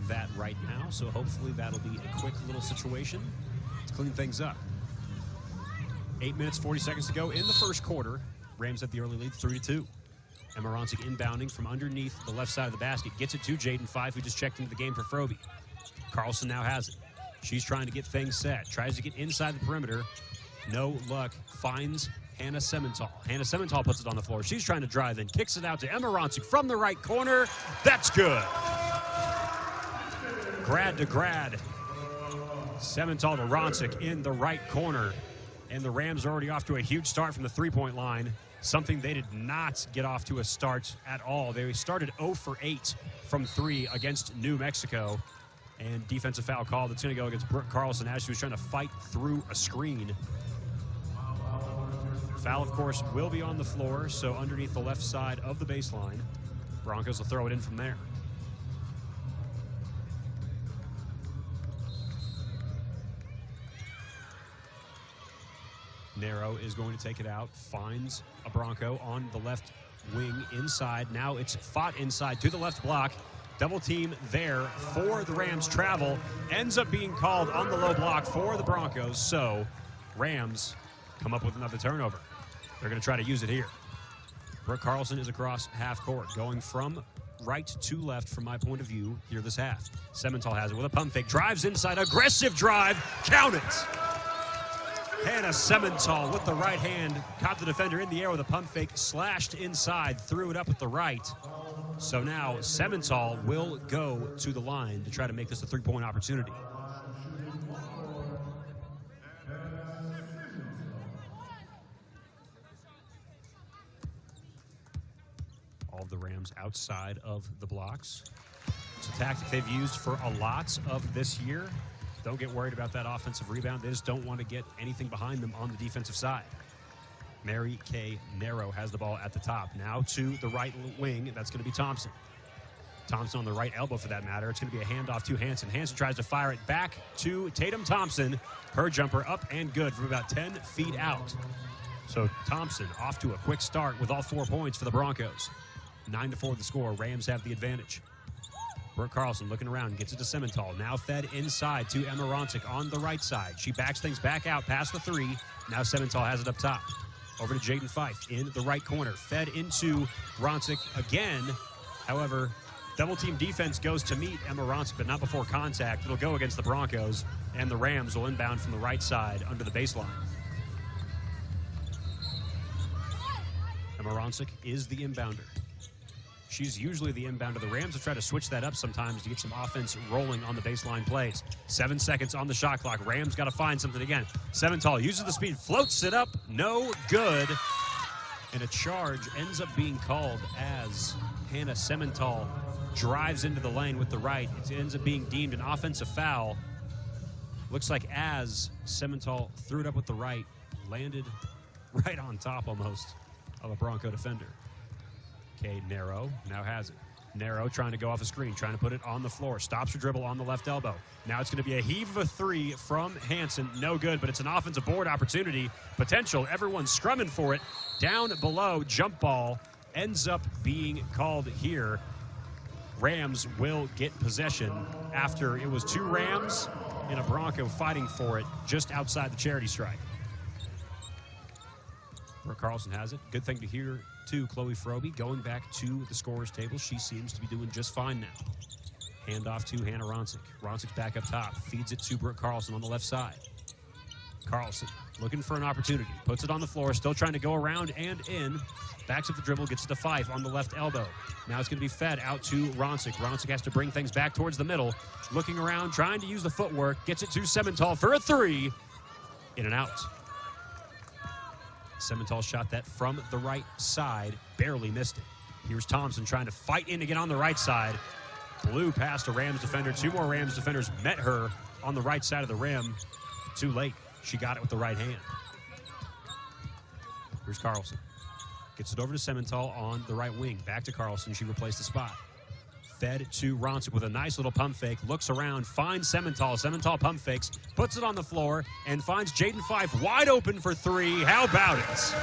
that right now, so hopefully that'll be a quick little situation to clean things up. 8 minutes, 40 seconds to go in the first quarter. Rams have the early lead, 3-2. Emma Ronsik inbounding from underneath the left side of the basket. Gets it to Jaden Fife, who just checked into the game for Frobe. Carlson now has it. She's trying to get things set. Tries to get inside the perimeter. No luck. Finds Hannah Semental. Hannah Semental puts it on the floor. She's trying to drive in. Kicks it out to Emma Ronsik from the right corner. That's good. Grad to grad. Semental to Ronsik in the right corner. And the Rams are already off to a huge start from the three-point line. Something they did not get off to a start at all. They started 0 for 8 from 3 against New Mexico. And defensive foul call that's going to go against Brooke Carlson as she was trying to fight through a screen. Foul, of course, will be on the floor, so underneath the left side of the baseline. Broncos will throw it in from there. Narrow is going to take it out, finds a Bronco on the left wing inside. Now it's fought inside to the left block. Double team there for the Rams. Travel ends up being called on the low block for the Broncos. So Rams come up with another turnover. They're going to try to use it here. Brooke Carlson is across half court, going from right to left from my point of view here this half. Semental has it with a pump fake. Drives inside. Aggressive drive. Count it. Hannah Semental with the right hand, caught the defender in the air with a pump fake, slashed inside, threw it up with the right. So now Semental will go to the line to try to make this a three-point opportunity. All of the Rams outside of the blocks. It's a tactic they've used for a lot of this year. Don't get worried about that offensive rebound. They just don't want to get anything behind them on the defensive side. Mary Kay Narrow has the ball at the top. Now to the right wing. That's going to be Thompson. Thompson on the right elbow for that matter. It's going to be a handoff to Hanson. Hanson tries to fire it back to Tatum Thompson. Her jumper up and good from about 10 feet out. So Thompson off to a quick start with all 4 points for the Broncos. 9-4 the score. Rams have the advantage. Brooke Carlson looking around, gets it to Semental. Now fed inside to Emma Ronsik on the right side. She backs things back out past the 3. Now Semental has it up top. Over to Jaden Fife in the right corner. Fed into Ronsik again. However, double team defense goes to meet Emma Ronsik, but not before contact. It'll go against the Broncos, and the Rams will inbound from the right side under the baseline. Emma Ronsik is the inbounder. She's usually the inbounder. The Rams have tried to switch that up sometimes to get some offense rolling on the baseline plays. 7 seconds on the shot clock. Rams got to find something again. Semental uses the speed, floats it up, no good. And a charge ends up being called as Hannah Semental drives into the lane with the right. It ends up being deemed an offensive foul. Looks like as Semental threw it up with the right, landed right on top almost of a Bronco defender. Kay Narrow now has it. Narrow trying to go off a screen, trying to put it on the floor. Stops her dribble on the left elbow. Now it's going to be a heave of a 3 from Hanson. No good, but it's an offensive board opportunity. Potential. Everyone's scrumming for it. Down below, jump ball ends up being called here. Rams will get possession after it was 2 Rams and a Bronco fighting for it just outside the charity stripe. Brooke Carlson has it. Good thing to hear, too, Chloe Frobe going back to the scorer's table. She seems to be doing just fine now. Handoff to Hannah Ronsik. Ronsik's back up top. Feeds it to Brooke Carlson on the left side. Carlson looking for an opportunity. Puts it on the floor. Still trying to go around and in. Backs up the dribble. Gets it to Fife on the left elbow. Now it's going to be fed out to Ronsik. Ronsik has to bring things back towards the middle. Looking around, trying to use the footwork. Gets it to Semental for a 3. In and out. Semental shot that from the right side, barely missed it. Here's Thompson trying to fight in to get on the right side. Blew past a Rams defender. 2 more Rams defenders met her on the right side of the rim. Too late. She got it with the right hand. Here's Carlson. Gets it over to Semental on the right wing. Back to Carlson. She replaced the spot. Fed to Ronsik with a nice little pump fake. Looks around, finds Semental. Semental pump fakes, puts it on the floor, and finds Jaden Fife wide open for 3. How about it?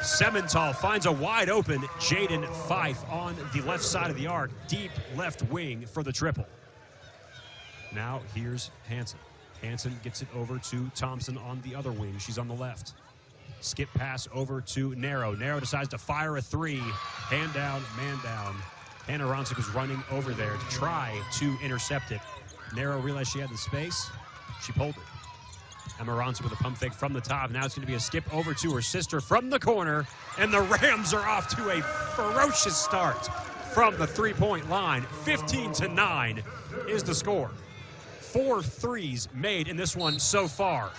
Semental finds a wide open Jaden Fife on the left side of the arc. Deep left wing for the triple. Now here's Hanson. Hanson gets it over to Thompson on the other wing. She's on the left. Skip pass over to Narrow. Narrow decides to fire a three. Hand down, man down. Hannah Ronsick was running over there to try to intercept it. Narrow realized she had the space. She pulled it. Emma Ronsick with a pump fake from the top. Now it's going to be a skip over to her sister from the corner. And the Rams are off to a ferocious start from the three-point line. 15-9 is the score. 4 threes made in this one so far.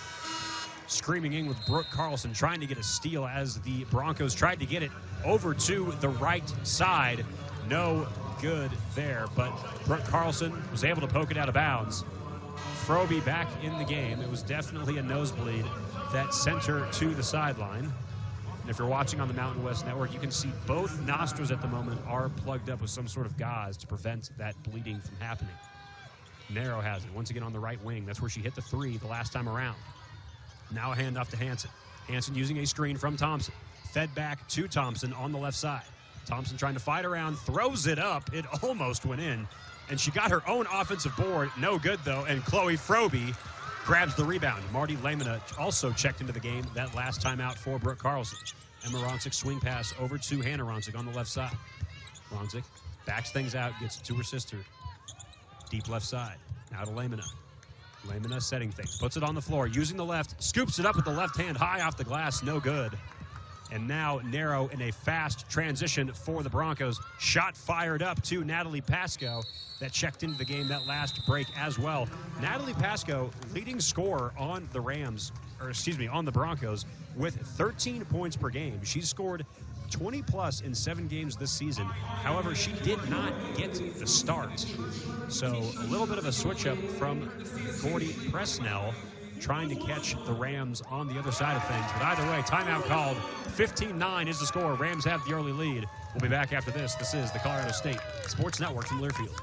Screaming in with Brooke Carlson, trying to get a steal as the Broncos tried to get it over to the right side. No good there, but Brooke Carlson was able to poke it out of bounds. Froby back in the game. It was definitely a nosebleed that sent her to the sideline. And if you're watching on the Mountain West Network, you can see both nostrils at the moment are plugged up with some sort of gauze to prevent that bleeding from happening. Narrow has it, once again on the right wing. That's where she hit the three the last time around. Now a handoff to Hanson. Hanson using a screen from Thompson. Fed back to Thompson on the left side. Thompson trying to fight around, throws it up. It almost went in. And she got her own offensive board. No good, though. And Chloe Froby grabs the rebound. Marty Lamina also checked into the game that last time out for Brooke Carlson. Emma Ronsick swing pass over to Hannah Ronsick on the left side. Ronsick backs things out, gets it to her sister. Deep left side. Now to Lamina. Lamina setting things. Puts it on the floor. Using the left. Scoops it up with the left hand high off the glass. No good. And now Narrow in a fast transition for the Broncos. Shot fired up to Natalie Pasco that checked into the game that last break as well. Natalie Pasco, leading scorer on the on the Broncos with 13 points per game. She's scored 20-plus in 7 games this season. However, she did not get the start. So a little bit of a switch-up from Gordy Presnell, trying to catch the Rams on the other side of things. But either way, timeout called. 15-9 is the score. Rams have the early lead. We'll be back after this. This is the Colorado State Sports Network from Learfield.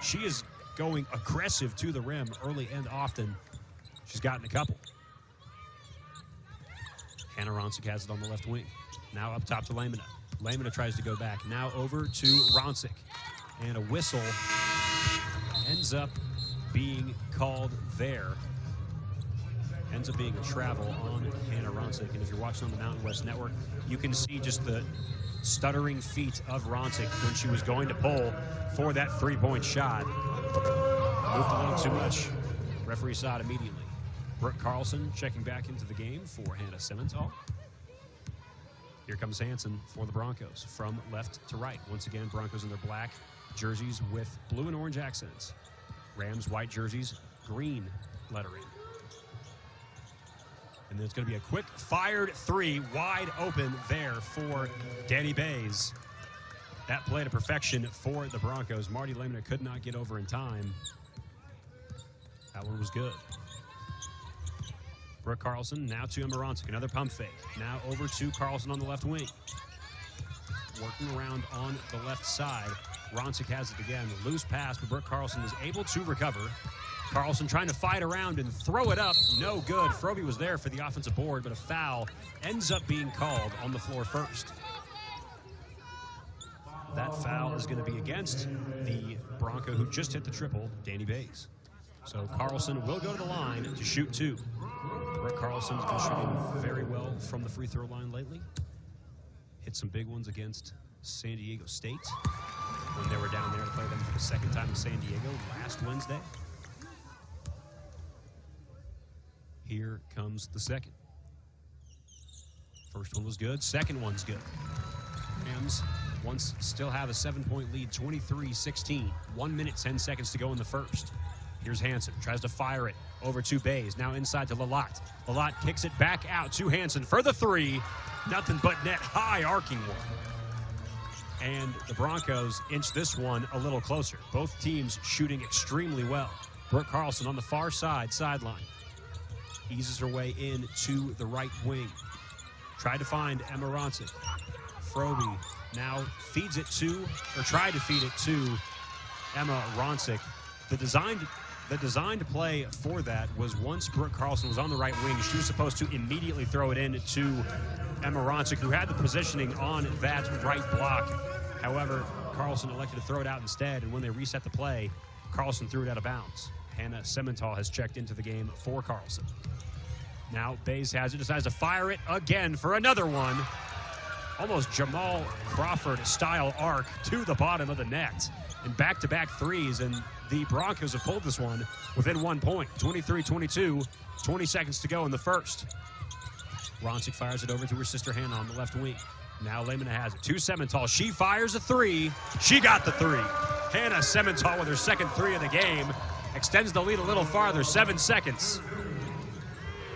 She is going aggressive to the rim early and often. She's gotten a couple. Hannah Ronsick has it on the left wing. Now up top to Lamina. Lamina tries to go back. Now over to Ronsick. And a whistle ends up being called there. Ends up being a travel on Hannah Ronsick. And if you're watching on the Mountain West Network, you can see just the stuttering feet of Ronsick when she was going to pull for that three-point shot. Moved a little too much. Referee saw it immediately. Brooke Carlson checking back into the game for Hannah Simmenthal. Here comes Hansen for the Broncos from left to right. Once again, Broncos in their black jerseys with blue and orange accents. Rams white jerseys, green lettering. And then it's going to be a quick fired three, wide open there for Danny Bays. That play to perfection for the Broncos. Marty Lamina could not get over in time. That one was good. Brooke Carlson now to Emma Ronsick. Another pump fake. Now over to Carlson on the left wing. Working around on the left side. Ronsick has it again. Loose pass, but Brooke Carlson is able to recover. Carlson trying to fight around and throw it up. No good. Froby was there for the offensive board, but a foul ends up being called on the floor first. That foul is going to be against the Bronco who just hit the triple, Danny Bays. So Carlson will go to the line to shoot two. Brooke Carlson has been shooting very well from the free throw line lately. Hit some big ones against San Diego State when they were down there to play them for the second time in San Diego last Wednesday. Here comes the second. First one was good. Second one's good. Rams still have a 7-point lead, 23-16. 1 minute, 10 seconds to go in the first. Here's Hansen, tries to fire it over to Bays. Now inside to Lalott. Lalott kicks it back out to Hansen for the three. Nothing but net, high arcing one. And the Broncos inch this one a little closer. Both teams shooting extremely well. Brooke Carlson on the far sideline. Eases her way in to the right wing. Tried to find Emma Ronsick. Froby now feeds it to, or tried to feed it to Emma Ronsick. The designed play for that was once Brooke Carlson was on the right wing, she was supposed to immediately throw it in to Emma Ronsick, who had the positioning on that right block. However, Carlson elected to throw it out instead, and when they reset the play, Carlson threw it out of bounds. Hannah Simmenthal has checked into the game for Carlson. Now Bays has it, decides to fire it again for another one. Almost Jamal Crawford-style arc to the bottom of the net. And back-to-back threes, and the Broncos have pulled this one within 1 point. 23-22, 20 seconds to go in the first. Ronsick fires it over to her sister Hannah on the left wing. Now Lamina has it. To Simmenthal. She fires a three. She got the three. Hannah Simmenthal with her second three of the game. Extends the lead a little farther. 7 seconds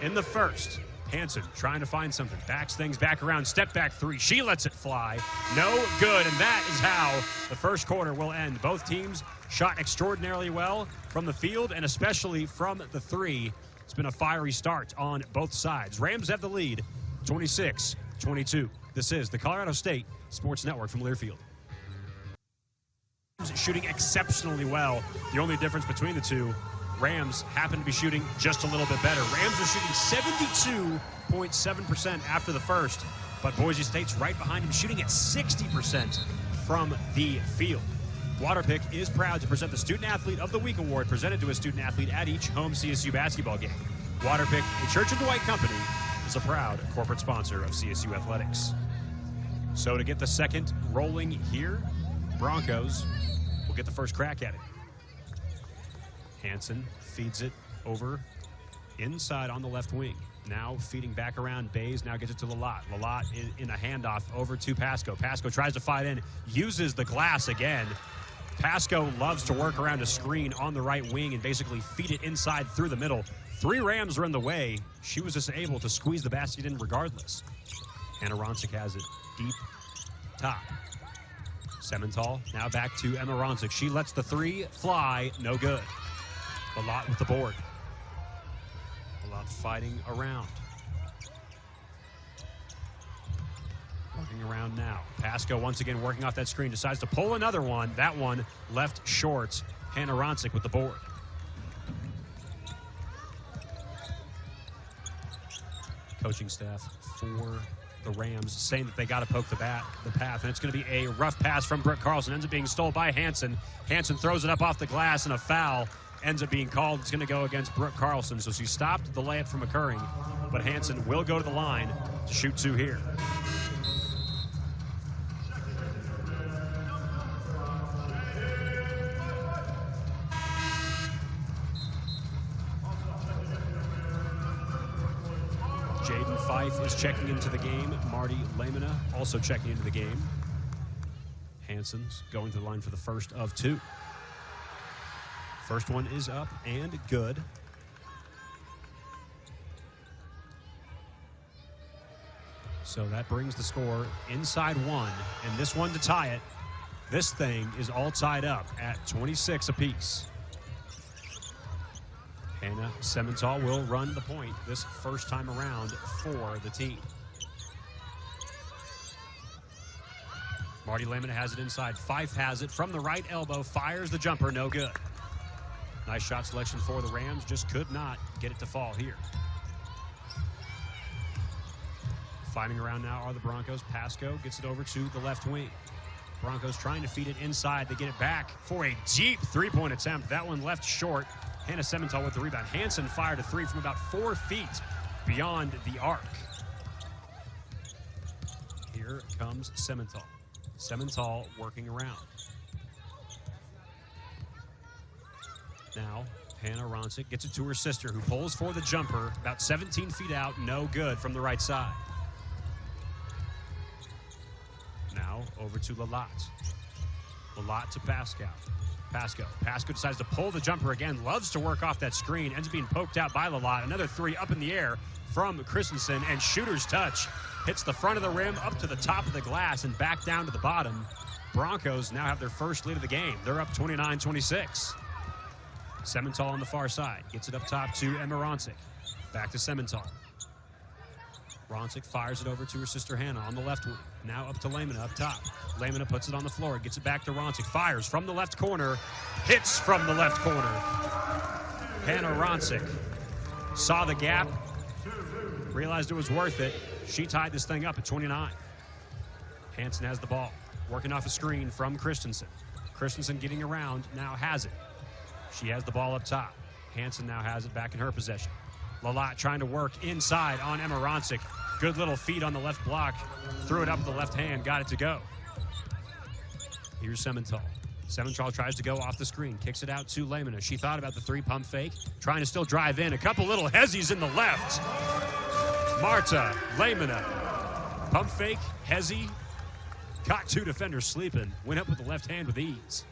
in the first. Hansen trying to find something. Backs things back around. Step back three. She lets it fly. No good. And that is how the first quarter will end. Both teams shot extraordinarily well from the field and especially from the three. It's been a fiery start on both sides. Rams have the lead, 26-22. This is the Colorado State Sports Network from Learfield. Shooting exceptionally well. The only difference between the two, Rams happen to be shooting just a little bit better. Rams are shooting 72.7% after the first, but Boise State's right behind him, shooting at 60% from the field. Waterpick is proud to present the Student Athlete of the Week award presented to a student athlete at each home CSU basketball game. Waterpick, a Church of Dwight company, is a proud corporate sponsor of CSU athletics. So to get the second rolling here, Broncos will get the first crack at it. Hansen feeds it over inside on the left wing. Now feeding back around Bays, now gets it to Lalott. Lalott in a handoff over to Pasco. Pasco tries to fight in, uses the glass again. Pasco loves to work around a screen on the right wing and basically feed it inside through the middle. Three Rams are in the way. She was just able to squeeze the basket in regardless. Hannah Ronsick has it deep top. Simmenthal now back to Emma Ronsick. She lets the three fly, no good. Lalott with the board. Lalott fighting around. working around now. Pasco once again working off that screen, decides to pull another one. That one left short. Hannah Ronsick with the board. Coaching staff for the Rams saying that they got to poke the path, and it's going to be a rough pass from Brooke Carlson. Ends up being stole by Hanson. Hanson throws it up off the glass, and a foul ends up being called. It's going to go against Brooke Carlson, so she stopped the layup from occurring, but Hanson will go to the line to shoot two here. Jaden Fife is checking into the game. Marty Lamina also checking into the game. Hanson's going to the line for the first of two. First one is up and good. So that brings the score inside one, and this one to tie it. This thing is all tied up at 26 apiece. Hannah Semental will run the point this first time around for the team. Marty Lamina has it inside. Fife has it from the right elbow, fires the jumper, no good. Nice shot selection for the Rams, just could not get it to fall here. Fighting around now are the Broncos. Pasco gets it over to the left wing. Broncos trying to feed it inside. They get it back for a deep three-point attempt. That one left short. Hannah Semental with the rebound. Hanson fired a three from about 4 feet beyond the arc. Here comes Semental. Semental working around. Now, Hannah Ronsick gets it to her sister, who pulls for the jumper, about 17 feet out, no good from the right side. Now, over to Lalat. Lalat to Pasco. Pasco decides to pull the jumper again, loves to work off that screen, ends up being poked out by Lalat. Another three up in the air from Christensen, and shooter's touch. Hits the front of the rim, up to the top of the glass, and back down to the bottom. Broncos now have their first lead of the game. They're up 29-26. Semental on the far side. Gets it up top to Emma Ronsick. Back to Semental. Ronsick fires it over to her sister Hannah on the left wing. Now up to Lamina up top. Lamina puts it on the floor. Gets it back to Ronsick. Fires from the left corner. Hits from the left corner. Hannah Ronsick saw the gap. Realized it was worth it. She tied this thing up at 29. Hanson has the ball. Working off a screen from Christensen. Christensen getting around, now has it. She has the ball up top. Hanson now has it back in her possession. Lalat trying to work inside on Emma Ronsick. Good little feed on the left block. Threw it up with the left hand, got it to go. Here's Semental. Semental tries to go off the screen, kicks it out to Lamina. She thought about the three-pump fake, trying to still drive in. A couple little hezzies in the left. Marta Lamina. Pump fake, hezzy. Caught two defenders sleeping. Went up with the left hand with ease.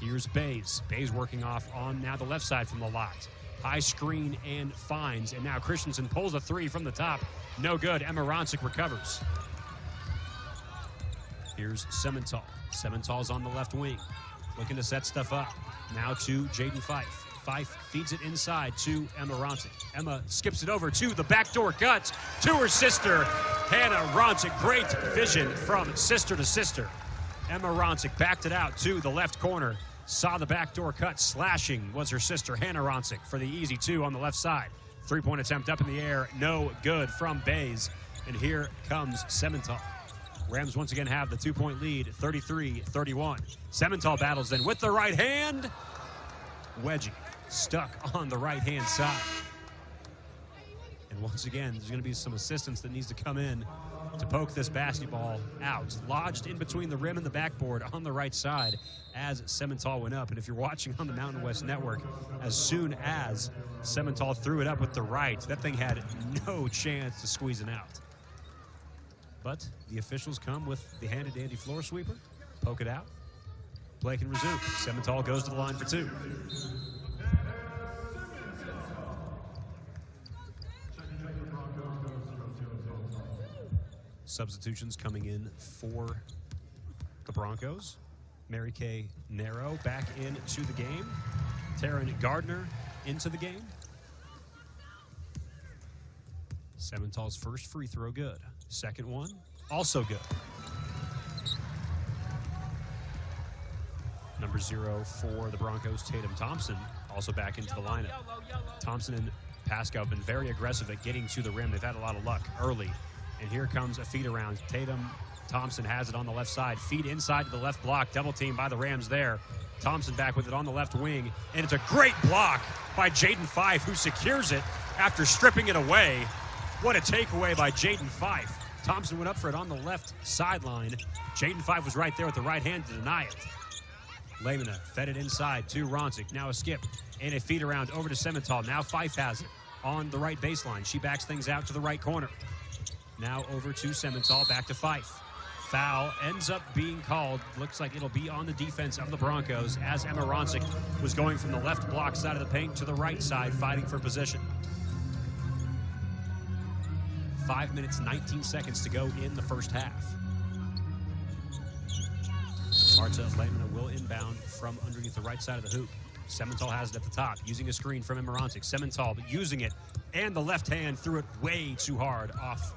Here's Bays. Bays working off on now the left side from Lalat. High screen and finds, and now Christensen pulls a three from the top. No good. Emma Ronsick recovers. Here's Semental. Semental's on the left wing, looking to set stuff up. Now to Jaden Fife. Fife feeds it inside to Emma Ronsick. Emma skips it over to the backdoor cut to her sister, Hannah Ronsick. Great vision from sister to sister. Emma Ronsick backed it out to the left corner. Saw the backdoor cut, slashing was her sister, Hannah Ronsick, for the easy two on the left side. Three-point attempt up in the air, no good from Bays. And here comes Semental. Rams once again have the 2-point lead, 33-31. Semental battles in with the right hand. Wedgie stuck on the right-hand side. And once again, there's going to be some assistance that needs to come in to poke this basketball out. Lodged in between the rim and the backboard on the right side as Semental went up. And if you're watching on the Mountain West Network, as soon as Semental threw it up with the right, that thing had no chance to squeeze it out. But the officials come with the handy-dandy floor sweeper, poke it out. Play can resume. Semental goes to the line for two. Substitutions coming in for the Broncos. Mary Kay Narrow back into the game. Taryn Gardner into the game. Semental's first free throw good. Second one, also good. Number 0 for the Broncos, Tatum Thompson, also back into the lineup. Thompson and Pascal have been very aggressive at getting to the rim. They've had a lot of luck early. And here comes a feed around. Tatum Thompson has it on the left side. Feed inside to the left block. Double team by the Rams there. Thompson back with it on the left wing. And it's a great block by Jaden Fife, who secures it after stripping it away. What a takeaway by Jaden Fife. Thompson went up for it on the left sideline. Jaden Fife was right there with the right hand to deny it. Lamina fed it inside to Ronsick. Now a skip and a feed around over to Semental. Now Fife has it on the right baseline. She backs things out to the right corner. Now over to Semental, back to Fife. Foul ends up being called. Looks like it'll be on the defense of the Broncos as Emma Ronsick was going from the left block side of the paint to the right side, fighting for position. 5 minutes, 19 seconds to go in the first half. Marta Lamina will inbound from underneath the right side of the hoop. Semental has it at the top, using a screen from Emma Ronsick. Semental using it, and the left hand threw it way too hard off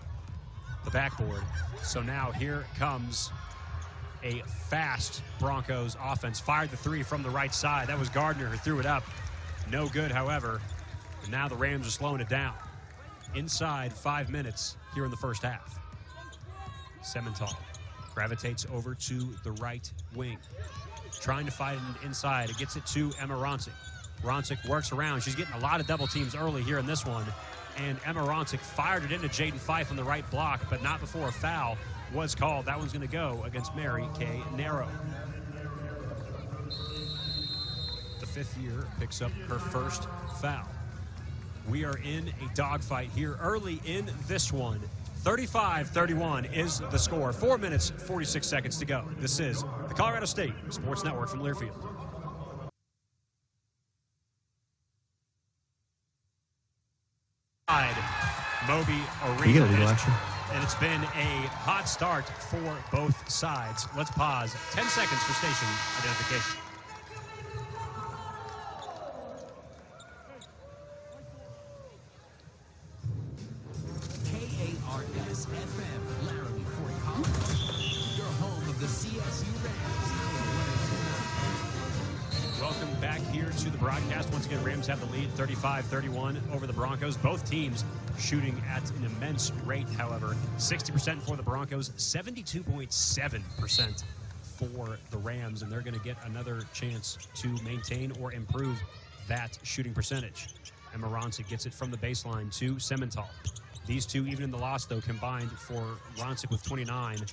the backboard. So now here comes a fast Broncos offense. Fired the three from the right side. That was Gardner who threw it up. No good, however. And now the Rams are slowing it down. Inside 5 minutes here in the first half. Semental gravitates over to the right wing. Trying to fight it inside. It gets it to Emma Ronsick. Ronsick works around. She's getting a lot of double teams early here in this one. And Emma Ronsick fired it into Jaden Fife on the right block, but not before a foul was called. That one's going to go against Mary Kay Narrow. The fifth year picks up her first foul. We are in a dogfight here early in this one. 35-31 is the score. 4 minutes, 46 seconds to go. This is the Colorado State Sports Network from Learfield. Moby Arena. And it's been a hot start for both sides. Let's pause. 10 seconds for station identification. KARS FM, Laramie, Fort Collins. Your home of the CSU Rams. Welcome back here to the broadcast. Once again, Rams have the lead 35-31 over the Broncos. Both teams shooting at an immense rate, however. 60% for the Broncos, 72.7% for the Rams, and they're going to get another chance to maintain or improve that shooting percentage. Emma Ronsick gets it from the baseline to Semental. These two, even in the loss, though, combined for Ronsick with 29,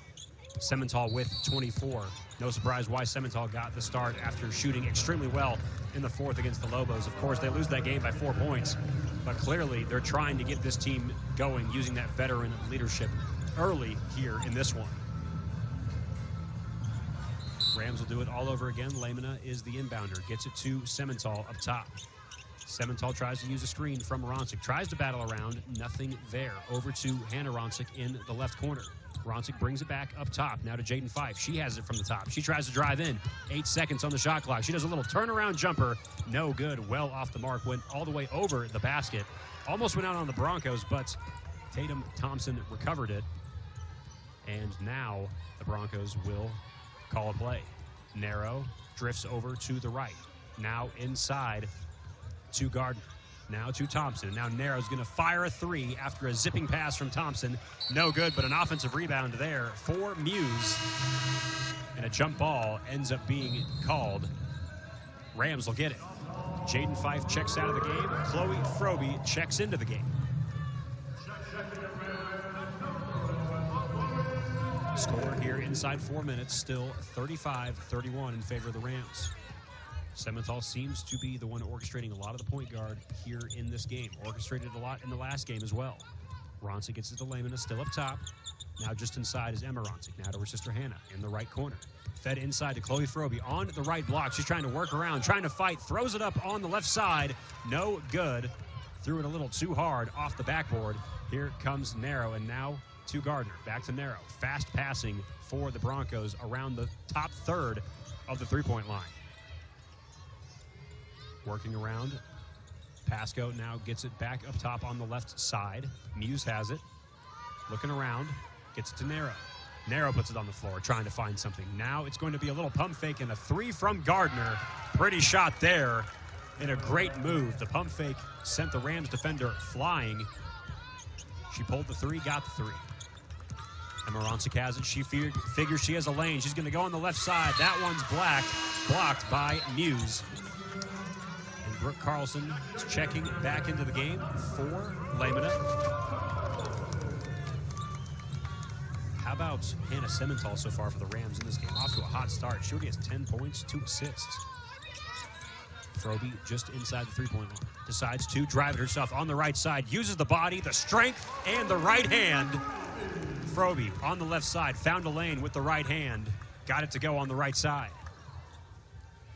Semental with 24. No surprise why Semental got the start after shooting extremely well in the fourth against the Lobos. Of course, they lose that game by 4 points, but clearly they're trying to get this team going using that veteran leadership early here in this one. Rams will do it all over again. Lamina is the inbounder, gets it to Semental up top. Semental tries to use a screen from Ronsick, tries to battle around, nothing there. Over to Hannah Ronsick in the left corner. Ronsick brings it back up top, now to Jaden Fife. She has it from the top. She tries to drive in. 8 seconds on the shot clock. She does a little turnaround jumper. No good, well off the mark. Went all the way over the basket. Almost went out on the Broncos, but Tatum Thompson recovered it. And now the Broncos will call a play. Narrow drifts over to the right. Now inside to Gardner. Now to Thompson. Now Narrow's going to fire a three after a zipping pass from Thompson. No good, but an offensive rebound there for Muse. And a jump ball ends up being called. Rams will get it. Jaden Fife checks out of the game. Chloe Froby checks into the game. Score here inside 4 minutes, still 35-31 in favor of the Rams. Semental seems to be the one orchestrating a lot of the point guard here in this game. Orchestrated a lot in the last game as well. Ronsick gets it to Lamina, still up top. Now just inside is Emma Ronsick. Now to her sister Hannah in the right corner. Fed inside to Chloe Froby on the right block. She's trying to work around, trying to fight. Throws it up on the left side. No good. Threw it a little too hard off the backboard. Here comes Narrow, and now to Gardner. Back to Narrow. Fast passing for the Broncos around the top third of the three-point line. Working around. Pasco now gets it back up top on the left side. Muse has it. Looking around. Gets it to Narrow. Narrow puts it on the floor, trying to find something. Now it's going to be a little pump fake and a three from Gardner. Pretty shot there in a great move. The pump fake sent the Rams defender flying. She pulled the three, got the three. Emma Ronsick has it. She figures she has a lane. She's going to go on the left side. That one's blocked by Muse. And Brooke Carlson is checking back into the game for Lamina. How about Hannah Simmenthal so far for the Rams in this game? Off to a hot start. She already has 10 points, 2 assists. Froby just inside the three-point line. Decides to drive it herself on the right side. Uses the body, the strength, and the right hand. Froby on the left side. Found a lane with the right hand. Got it to go on the right side.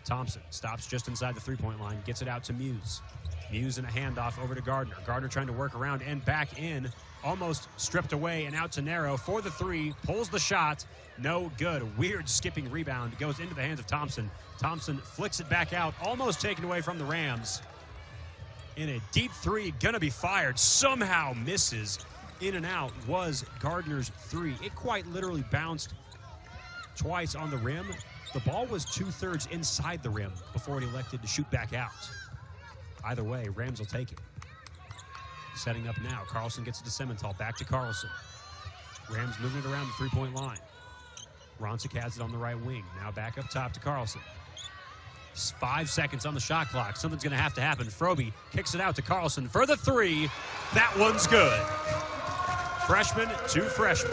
Thompson stops just inside the three-point line. Gets it out to Muse. Muse in a handoff over to Gardner. Gardner trying to work around and back in. Almost stripped away and out to Narrow for the three. Pulls the shot. No good. Weird skipping rebound. Goes into the hands of Thompson. Thompson flicks it back out. Almost taken away from the Rams. In a deep three. Gonna be fired. Somehow misses. In and out was Gardner's three. It quite literally bounced twice on the rim. The ball was 2/3 inside the rim before it elected to shoot back out. Either way, Rams will take it. Setting up now. Carlson gets it to Simmenthal. Back to Carlson. Rams moving it around the three-point line. Ronsick has it on the right wing. Now back up top to Carlson. 5 seconds on the shot clock. Something's going to have to happen. Froby kicks it out to Carlson for the three. That one's good. Freshman to freshman.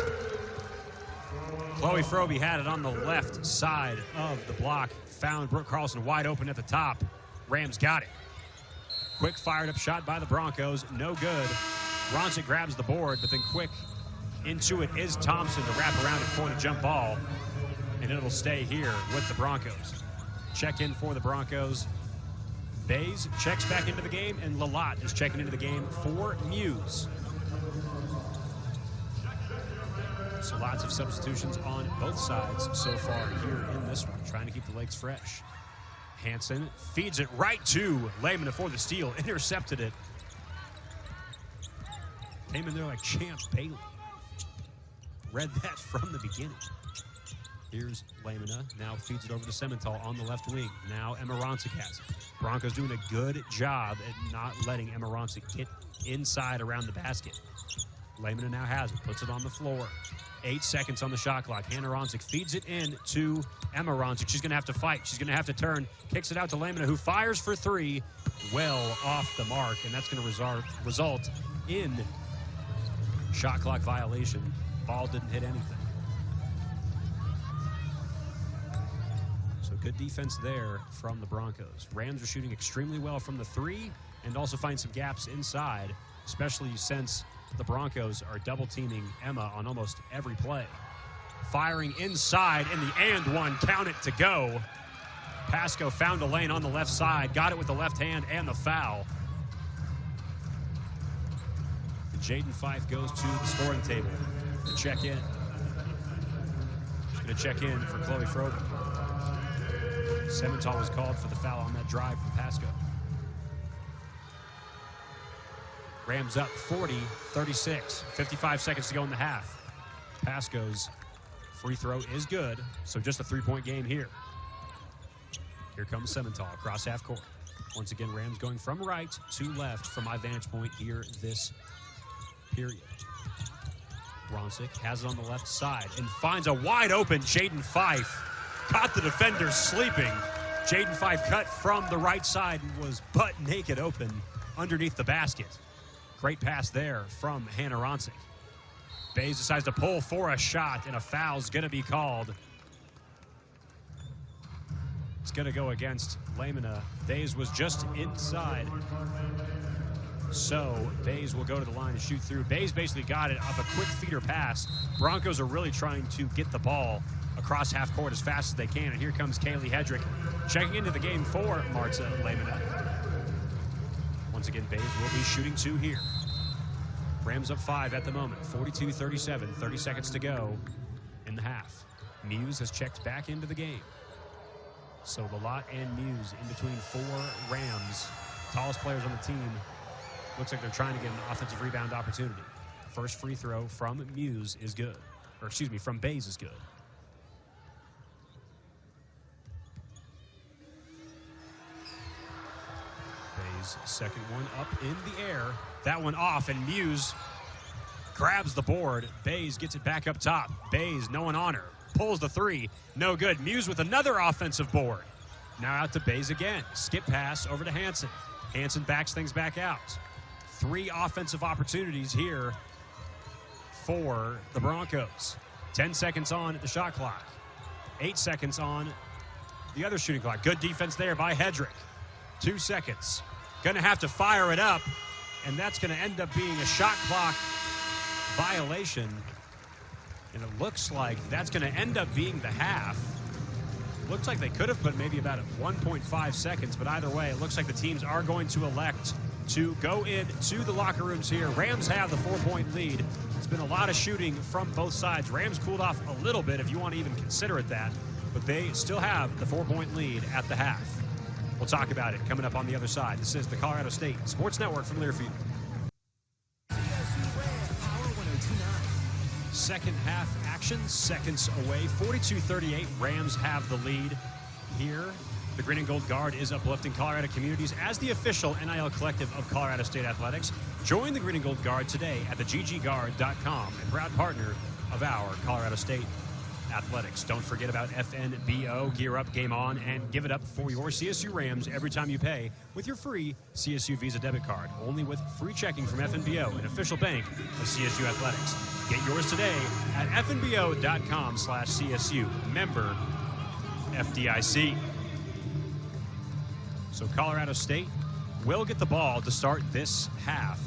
Chloe Froby had it on the left side of the block. Found Brooke Carlson wide open at the top. Rams got it. Quick fired up shot by the Broncos. No good. Ronsick grabs the board, but then quick into it is Thompson to wrap around it for the jump ball. And it'll stay here with the Broncos. Check in for the Broncos. Bays checks back into the game, and Lalott is checking into the game for Muse. So lots of substitutions on both sides so far here in this one, trying to keep the legs fresh. Hansen feeds it right to Lamina for the steal. Intercepted it. Came in there like Champ Bailey. Read that from the beginning. Here's Lamina. Now feeds it over to Simmenthal on the left wing. Now Emma Ronsick has it. Broncos doing a good job at not letting Emma Ronsick get inside around the basket. Lamina now has it. Puts it on the floor. 8 seconds on the shot clock. Hannah Ronsick feeds it in to Emma Ronsick. She's going to have to fight. She's going to have to turn. Kicks it out to Lamina, who fires for three. Well off the mark, and that's going to result in shot clock violation. Ball didn't hit anything. So good defense there from the Broncos. Rams are shooting extremely well from the three and also find some gaps inside, especially since the Broncos are double-teaming Emma on almost every play. Firing inside in the and one. Count it to go. Pasco found a lane on the left side. Got it with the left hand and the foul. Jaden Fife goes to the scoring table to check in. She's going to check in for Chloe Froby. Simmenthal was called for the foul on that drive from Pasco. Rams up 40-36. 55 seconds to go in the half. Pasco's free throw is good, so just a three-point game here. Here comes Simmenthal across half court. Once again, Rams going from right to left from my vantage point here this period. Ronsick has it on the left side and finds a wide open Jaden Fife. Caught the defender sleeping. Jaden Fife cut from the right side and was butt naked open underneath the basket. Great pass there from Hannah Ronsick. Bays decides to pull for a shot, and a foul's going to be called. It's going to go against Lamina. Bays was just inside. So Bays will go to the line and shoot through. Bays basically got it off a quick feeder pass. Broncos are really trying to get the ball across half court as fast as they can. And here comes Kaylee Hedrick checking into the game for Marta Lamina. Once again, Bays will be shooting two here. Rams up 5 at the moment, 42-37, 30 seconds to go in the half. Muse has checked back into the game. So Lalott and Muse in between 4 Rams, tallest players on the team. Looks like they're trying to get an offensive rebound opportunity. First free throw from Muse is good. or excuse me, from Bays is good. Bays' second one up in the air. That one off, and Muse grabs the board. Bays gets it back up top. Bays, no one on her. Pulls the three. No good. Muse with another offensive board. Now out to Bays again. Skip pass over to Hansen. Hansen backs things back out. 3 offensive opportunities here for the Broncos. 10 seconds on the shot clock. 8 seconds on the other shooting clock. Good defense there by Hedrick. 2 seconds. Gonna have to fire it up, and that's gonna end up being a shot clock violation. And it looks like that's gonna end up being the half. Looks like they could have put maybe about 1.5 seconds, but either way, it looks like the teams are going to elect to go into the locker rooms here. Rams have the 4-point lead. It's been a lot of shooting from both sides. Rams cooled off a little bit, if you want to even consider it that, but they still have the 4-point lead at the half. We'll talk about it coming up on the other side. This is the Colorado State Sports Network from Learfield. Second half action, seconds away, 42-38. Rams have the lead here. The Green and Gold Guard is uplifting Colorado communities as the official NIL collective of Colorado State Athletics. Join the Green and Gold Guard today at theggguard.com, a proud partner of our Colorado State Athletics. Don't forget about FNBO. Gear up, game on, and give it up for your CSU Rams every time you pay with your free CSU Visa debit card. Only with free checking from FNBO, an official bank of CSU Athletics. Get yours today at fnbo.com/CSU. Member FDIC. So Colorado State will get the ball to start this half.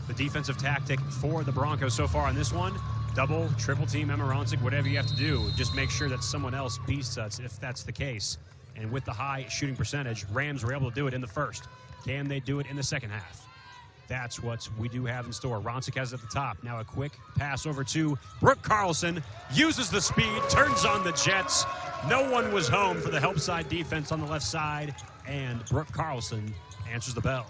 The defensive tactic for the Broncos so far on this one: double, triple team Emma Ronsick, whatever you have to do. Just make sure that someone else beats us if that's the case. And with the high shooting percentage, Rams were able to do it in the first. Can they do it in the second half? That's what we do have in store. Ronsick has it at the top. Now a quick pass over to Brooke Carlson. Uses the speed, turns on the Jets. No one was home for the help side defense on the left side. And Brooke Carlson answers the bell.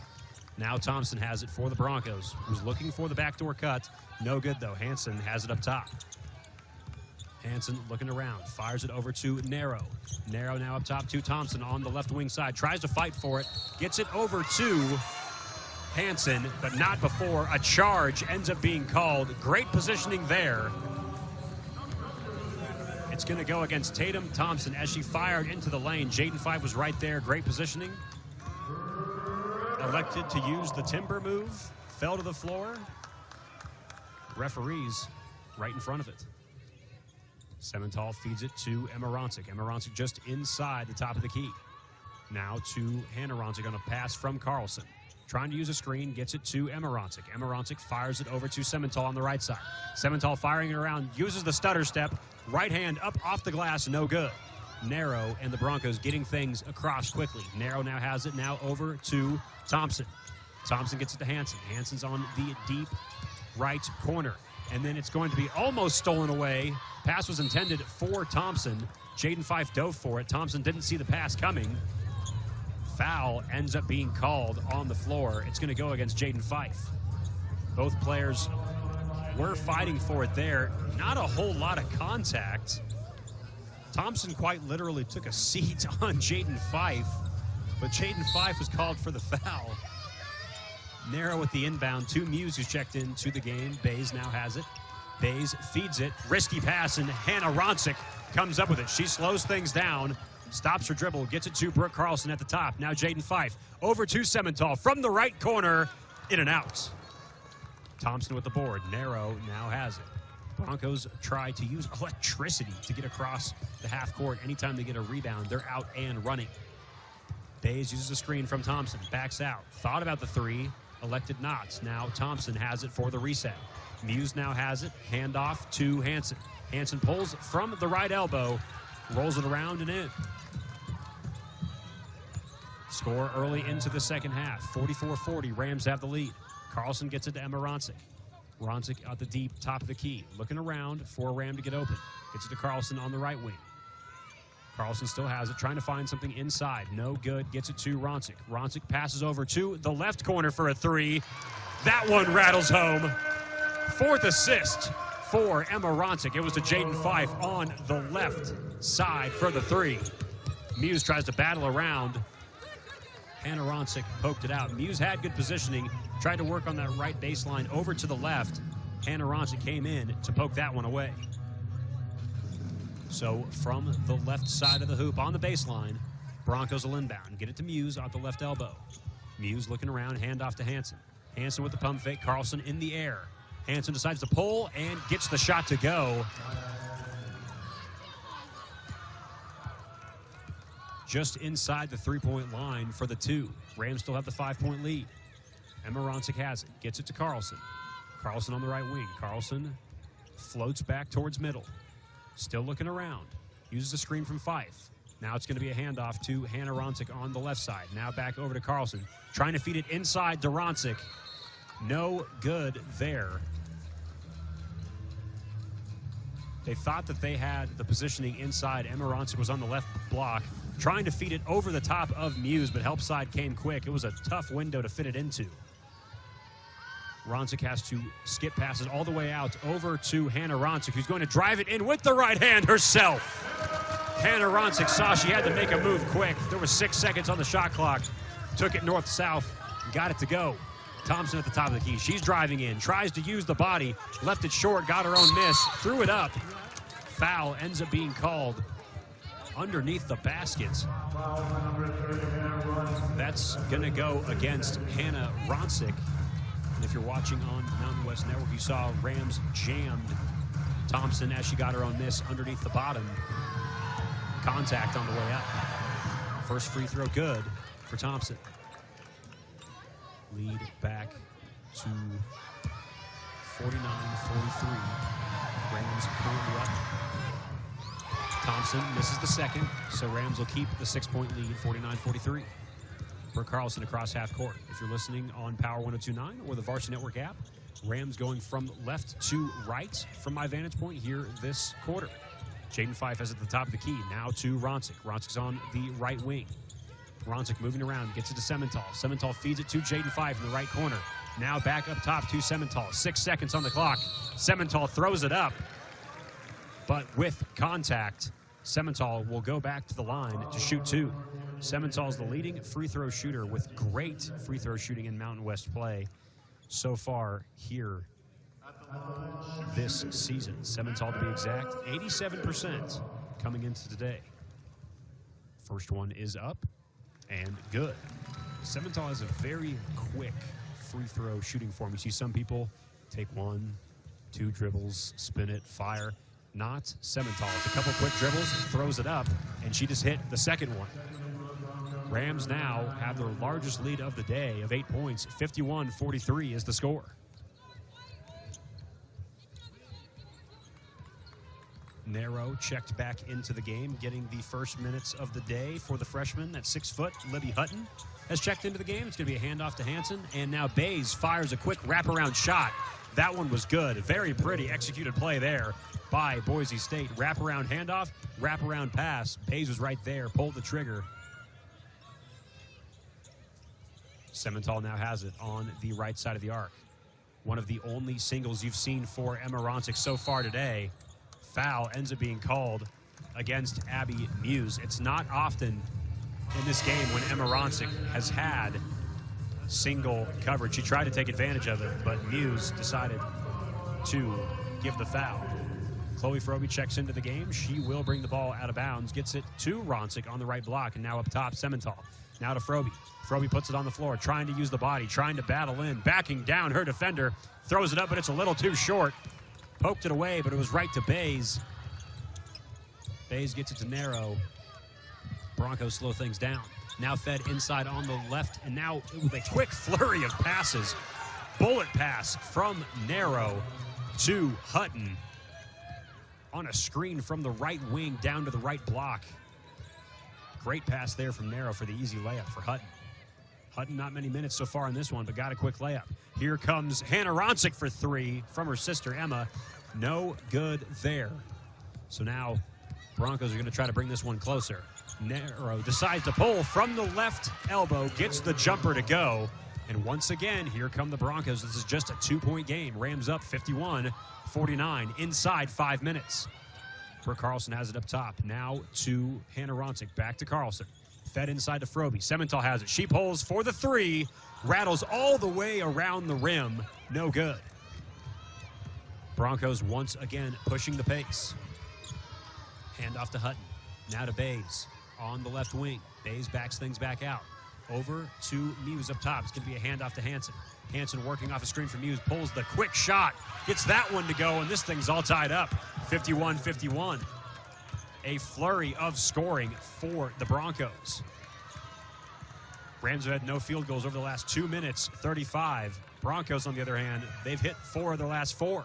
Now Thompson has it for the Broncos, who's looking for the backdoor cut. No good, though. Hansen has it up top. Hansen looking around, fires it over to Narrow. Narrow now up top to Thompson on the left wing side. Tries to fight for it. Gets it over to Hansen, but not before a charge ends up being called. Great positioning there. It's going to go against Tatum Thompson as she fired into the lane. Jaden Fife was right there. Great positioning. Elected to use the timber move. Fell to the floor. Referees right in front of it. Semental feeds it to Emma Ronsick. Emma Ronsick just inside the top of the key. Now to Hannah Ronsick on a pass from Carlson. Trying to use a screen, gets it to Emma Ronsick. Emma Ronsick fires it over to Semental on the right side. Semental firing it around, uses the stutter step. Right hand up off the glass, no good. Narrow and the Broncos getting things across quickly. Narrow now has it now over to Thompson. Thompson gets it to Hansen. Hansen's on the deep right corner. And then it's going to be almost stolen away. Pass was intended for Thompson. Jaden Fife dove for it. Thompson didn't see the pass coming. Foul ends up being called on the floor. It's going to go against Jaden Fife. Both players were fighting for it there. Not a whole lot of contact. Thompson quite literally took a seat on Jaden Fife, but Jaden Fife was called for the foul. Narrow with the inbound to Muse, who's checked into the game. Bays now has it. Bays feeds it. Risky pass, and Hannah Ronsick comes up with it. She slows things down, stops her dribble, gets it to Brooke Carlson at the top. Now Jaden Fife over to Semental from the right corner, in and out. Thompson with the board. Narrow now has it. Broncos try to use electricity to get across the half court. Anytime they get a rebound, they're out and running. Bays uses a screen from Thompson, backs out. Thought about the three, elected not. Now Thompson has it for the reset. Muse now has it, handoff to Hansen. Hansen pulls from the right elbow, rolls it around and in. Score early into the second half, 44-40, Rams have the lead. Carlson gets it to Emma Ronsick. Ronsick at the deep top of the key, looking around for Ram to get open. Gets it to Carlson on the right wing. Carlson still has it, trying to find something inside. No good, gets it to Ronsick. Ronsick passes over to the left corner for a three. That one rattles home. Fourth assist for Emma Ronsick. It was to Jaden Fife on the left side for the three. Muse tries to battle around. Hannah Ronsick poked it out. Muse had good positioning, tried to work on that right baseline over to the left. Hannah Ronsick came in to poke that one away. So from the left side of the hoop on the baseline, Broncos will inbound. Get it to Muse off the left elbow. Muse looking around, handoff to Hanson. Hanson with the pump fake, Carlson in the air. Hanson decides to pull and gets the shot to go. Just inside the three-point line for the two. Rams still have the 5-point lead. Emma Ronsick has it, gets it to Carlson. Carlson on the right wing. Carlson floats back towards middle. Still looking around. Uses a screen from Fife. Now it's going to be a handoff to Hannah Ronsick on the left side. Now back over to Carlson. Trying to feed it inside to Ronsick. No good there. They thought that they had the positioning inside. Emma Ronsick was on the left block, trying to feed it over the top of Muse, but help side came quick. It was a tough window to fit it into. Ronsick has to skip passes all the way out over to Hannah Ronsick, who's going to drive it in with the right hand herself. Hannah Ronsick saw she had to make a move quick. There was 6 seconds on the shot clock. Took it north-south and got it to go. Thompson at the top of the key. She's driving in, tries to use the body, left it short, got her own miss, threw it up. Foul ends up being called underneath the baskets. That's going to go against Hannah Ronsick. And if you're watching on Mountain West Network, you saw Rams jammed Thompson as she got her own miss underneath the bottom. Contact on the way up. First free throw good for Thompson. Lead back to 49-43. Rams currently up. Thompson misses the second, so Rams will keep the 6-point lead, 49-43. Brooke Carlson across half court. If you're listening on Power 102.9 or the Varsity Network app, Rams going from left to right from my vantage point here this quarter. Jaden Fife is at the top of the key. Now to Ronsick. Ronsick's on the right wing. Ronsick moving around, gets it to Semental. Semental feeds it to Jaden Fife in the right corner. Now back up top to Semental. 6 seconds on the clock. Semental throws it up, but with contact, Semental will go back to the line to shoot two. Semental is the leading free throw shooter with great free throw shooting in Mountain West play so far here this season. Semental to be exact, 87% coming into today. First one is up and good. Semental has a very quick free throw shooting form. You see some people take 1, 2 dribbles, spin it, fire. Not Semental. It's a couple quick dribbles, throws it up, and she just hit the second one. Rams now have their largest lead of the day of 8 points. 51-43 is the score. Narrow checked back into the game, getting the first minutes of the day for the freshman. That 6-foot Libby Hutton has checked into the game. It's going to be a handoff to Hanson, and now Bays fires a quick wraparound shot. That one was good. Very pretty executed play there by Boise State. Wraparound handoff, wraparound pass. Bays was right there, pulled the trigger. Semental now has it on the right side of the arc. One of the only singles you've seen for Emma Ronsick so far today. Foul ends up being called against Abby Muse. It's not often in this game when Emma Ronsick has had single coverage. She tried to take advantage of it, but Muse decided to give the foul. Chloe Froby checks into the game. She will bring the ball out of bounds, gets it to Ronsick on the right block, and now up top, Semental. Now to Froby. Froby puts it on the floor, trying to use the body, trying to battle in, backing down her defender, throws it up, but it's a little too short. Poked it away, but it was right to Bays. Bays gets it to Narrow. Broncos slow things down. Now fed inside on the left, and now with a quick flurry of passes. Bullet pass from Narrow to Hutton on a screen from the right wing down to the right block. Great pass there from Narrow for the easy layup for Hutton. Hutton not many minutes so far in this one, but got a quick layup. Here comes Hannah Ronsick for 3 from her sister Emma. No good there. So now Broncos are going to try to bring this one closer. Narrow decides to pull from the left elbow, gets the jumper to go. And once again, here come the Broncos. This is just a 2-point game. Rams up 51-49 inside 5 minutes. Brooke Carlson has it up top. Now to Hannah Ronsick. Back to Carlson. Fed inside to Froby. Semental has it. She pulls for the 3. Rattles all the way around the rim. No good. Broncos once again pushing the pace. Hand off to Hutton. Now to Bays on the left wing. Bays backs things back out. Over to Muse up top. It's going to be a handoff to Hansen. Hansen working off a screen from Muse. Pulls the quick shot. Gets that one to go, and this thing's all tied up. 51-51. A flurry of scoring for the Broncos. Rams have had no field goals over the last 2 minutes, 35. Broncos, on the other hand, they've hit 4 of their last 4.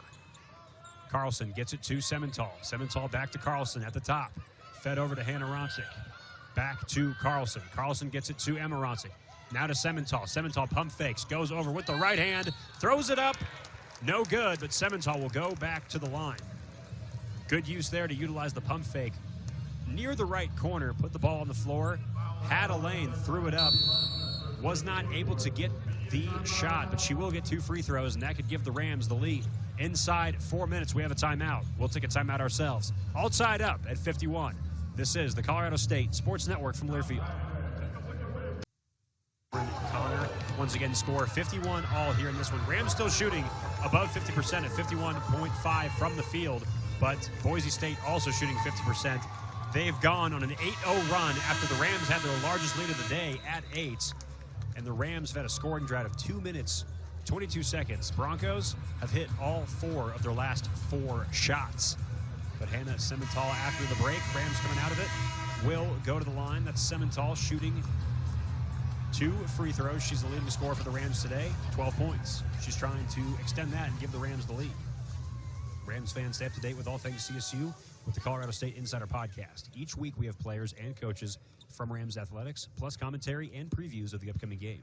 Carlson gets it to Semental. Semental back to Carlson at the top. Fed over to Hannah Ronsick. Back to Carlson. Carlson gets it to Emma Ronsick. Now to Semental. Semental pump fakes. Goes over with the right hand. Throws it up. No good, but Semental will go back to the line. Good use there to utilize the pump fake. Near the right corner, put the ball on the floor. Had a lane, threw it up. Was not able to get the shot, but she will get 2 free throws, and that could give the Rams the lead. Inside 4 minutes, we have a timeout. We'll take a timeout ourselves. All tied up at 51. This is the Colorado State Sports Network from Learfield. Connor once again score 51 all here in this one. Rams still shooting above 50% at 51.5 from the field, but Boise State also shooting 50%. They've gone on an 8-0 run after the Rams had their largest lead of the day at 8. And the Rams have had a scoring drought of 2 minutes, 22 seconds. Broncos have hit all 4 of their last 4 shots. But Hannah Semental after the break, Rams coming out of it, will go to the line. That's Semental shooting 2 free throws. She's the leading scorer for the Rams today, 12 points. She's trying to extend that and give the Rams the lead. Rams fans, stay up to date with all things CSU with the Colorado State Insider Podcast. Each week we have players and coaches from Rams athletics, plus commentary and previews of the upcoming game.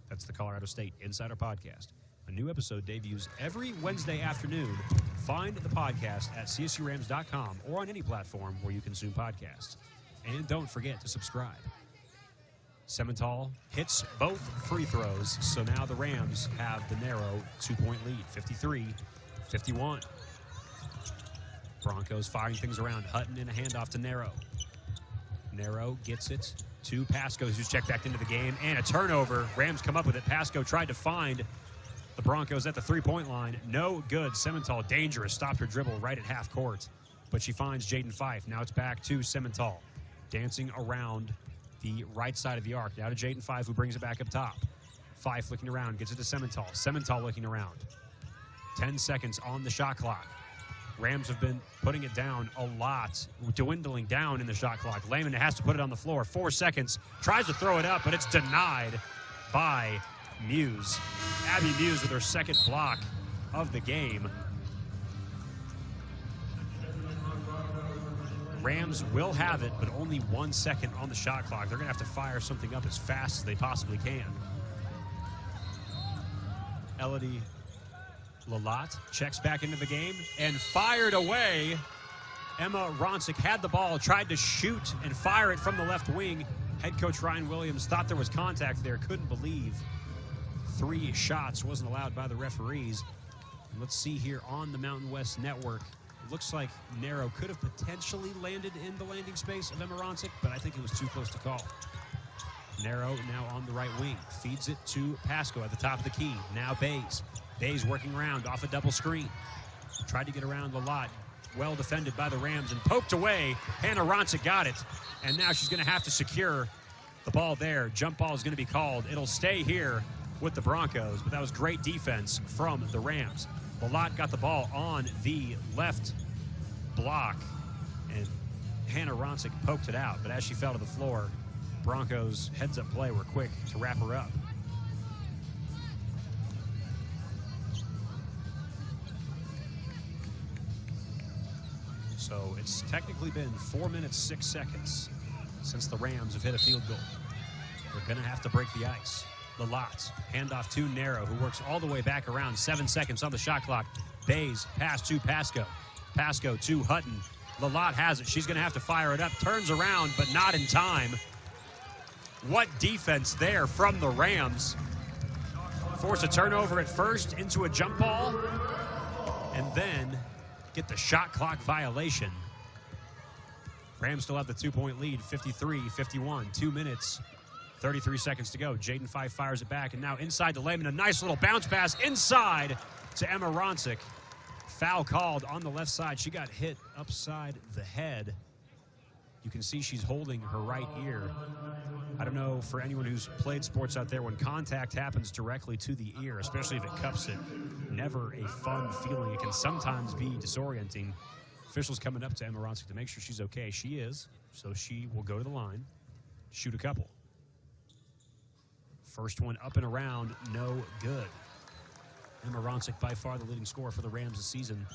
That's the Colorado State Insider Podcast. A new episode debuts every Wednesday afternoon. Find the podcast at csurams.com or on any platform where you consume podcasts. And don't forget to subscribe. Semental hits both free throws, so now the Rams have the narrow 2-point lead, 53-51. Broncos firing things around. Hutton in a handoff to Narrow. Narrow gets it to Pasco, who's checked back into the game, and a turnover. Rams come up with it. Pasco tried to find the Broncos at the 3-point line. No good. Semental, dangerous. Stopped her dribble right at half court, but she finds Jaden Fife. Now it's back to Semental, dancing around the right side of the arc. Now to Jaden Fife, who brings it back up top. Fife looking around, gets it to Semental. Semental looking around. 10 seconds on the shot clock. Rams have been putting it down a lot, dwindling down in the shot clock. Lehman has to put it on the floor. 4 seconds. Tries to throw it up, but it's denied by Muse. Abby Muse with her second block of the game. Rams will have it, but only 1 second on the shot clock. They're going to have to fire something up as fast as they possibly can. Elodie Lalat checks back into the game and fired away. Emma Ronsick had the ball, tried to shoot and fire it from the left wing. Head coach Ryan Williams thought there was contact there, couldn't believe 3 shots wasn't allowed by the referees. Let's see here on the Mountain West Network. It looks like Narrow could have potentially landed in the landing space of Emma Ronsick, but I think it was too close to call. Narrow now on the right wing, feeds it to Pasco at the top of the key. Now Bays. Bays working around off a double screen. Tried to get around the lot. Well defended by the Rams and poked away. Hannah Ronsick got it. And now she's going to have to secure the ball there. Jump ball is going to be called. It'll stay here with the Broncos, but that was great defense from the Rams. Lalat got the ball on the left block, and Hannah Ronsick poked it out. But as she fell to the floor, Broncos heads-up play were quick to wrap her up. So it's technically been 4 minutes, 6 seconds since the Rams have hit a field goal. They're going to have to break the ice. Lalat, handoff to Narrow, who works all the way back around. 7 seconds on the shot clock. Bays, pass to Pasco. Pasco to Hutton. Lalat has it. She's going to have to fire it up. Turns around, but not in time. What defense there from the Rams. force a turnover at first into a jump ball, and then get the shot clock violation. Rams still have the 2-point lead, 53-51, 2 minutes, 33 seconds to go. Jaden Fife fires it back, and now inside to Lehman, a nice little bounce pass inside to Emma Ronsick. Foul called on the left side. She got hit upside the head. You can see she's holding her right ear. I don't know, for anyone who's played sports out there, when contact happens directly to the ear, especially if it cups it, never a fun feeling. It can sometimes be disorienting. Officials coming up to Emma Ronsick to make sure she's okay. She is, so she will go to the line, shoot a couple. First one up and around, no good. Emma Ronsick by far the leading scorer for the Rams this season.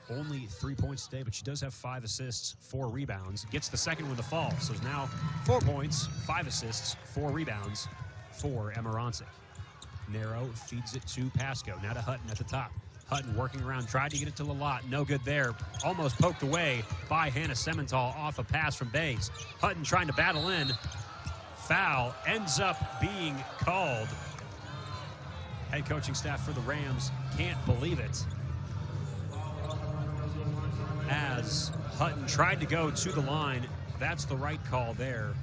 Only 3 points today, but she does have 5 assists, 4 rebounds. Gets the second one to fall, so it's now 4 points, 5 assists, 4 rebounds for Emma Ronsick. Narrow feeds it to Pasco, now to Hutton at the top. Hutton working around, tried to get it to Lalott, no good there. Almost poked away by Hannah Semental off a pass from Bays. Hutton trying to battle in. Foul ends up being called. Head coaching staff for the Rams can't believe it, as Hutton tried to go to the line. That's the right call there.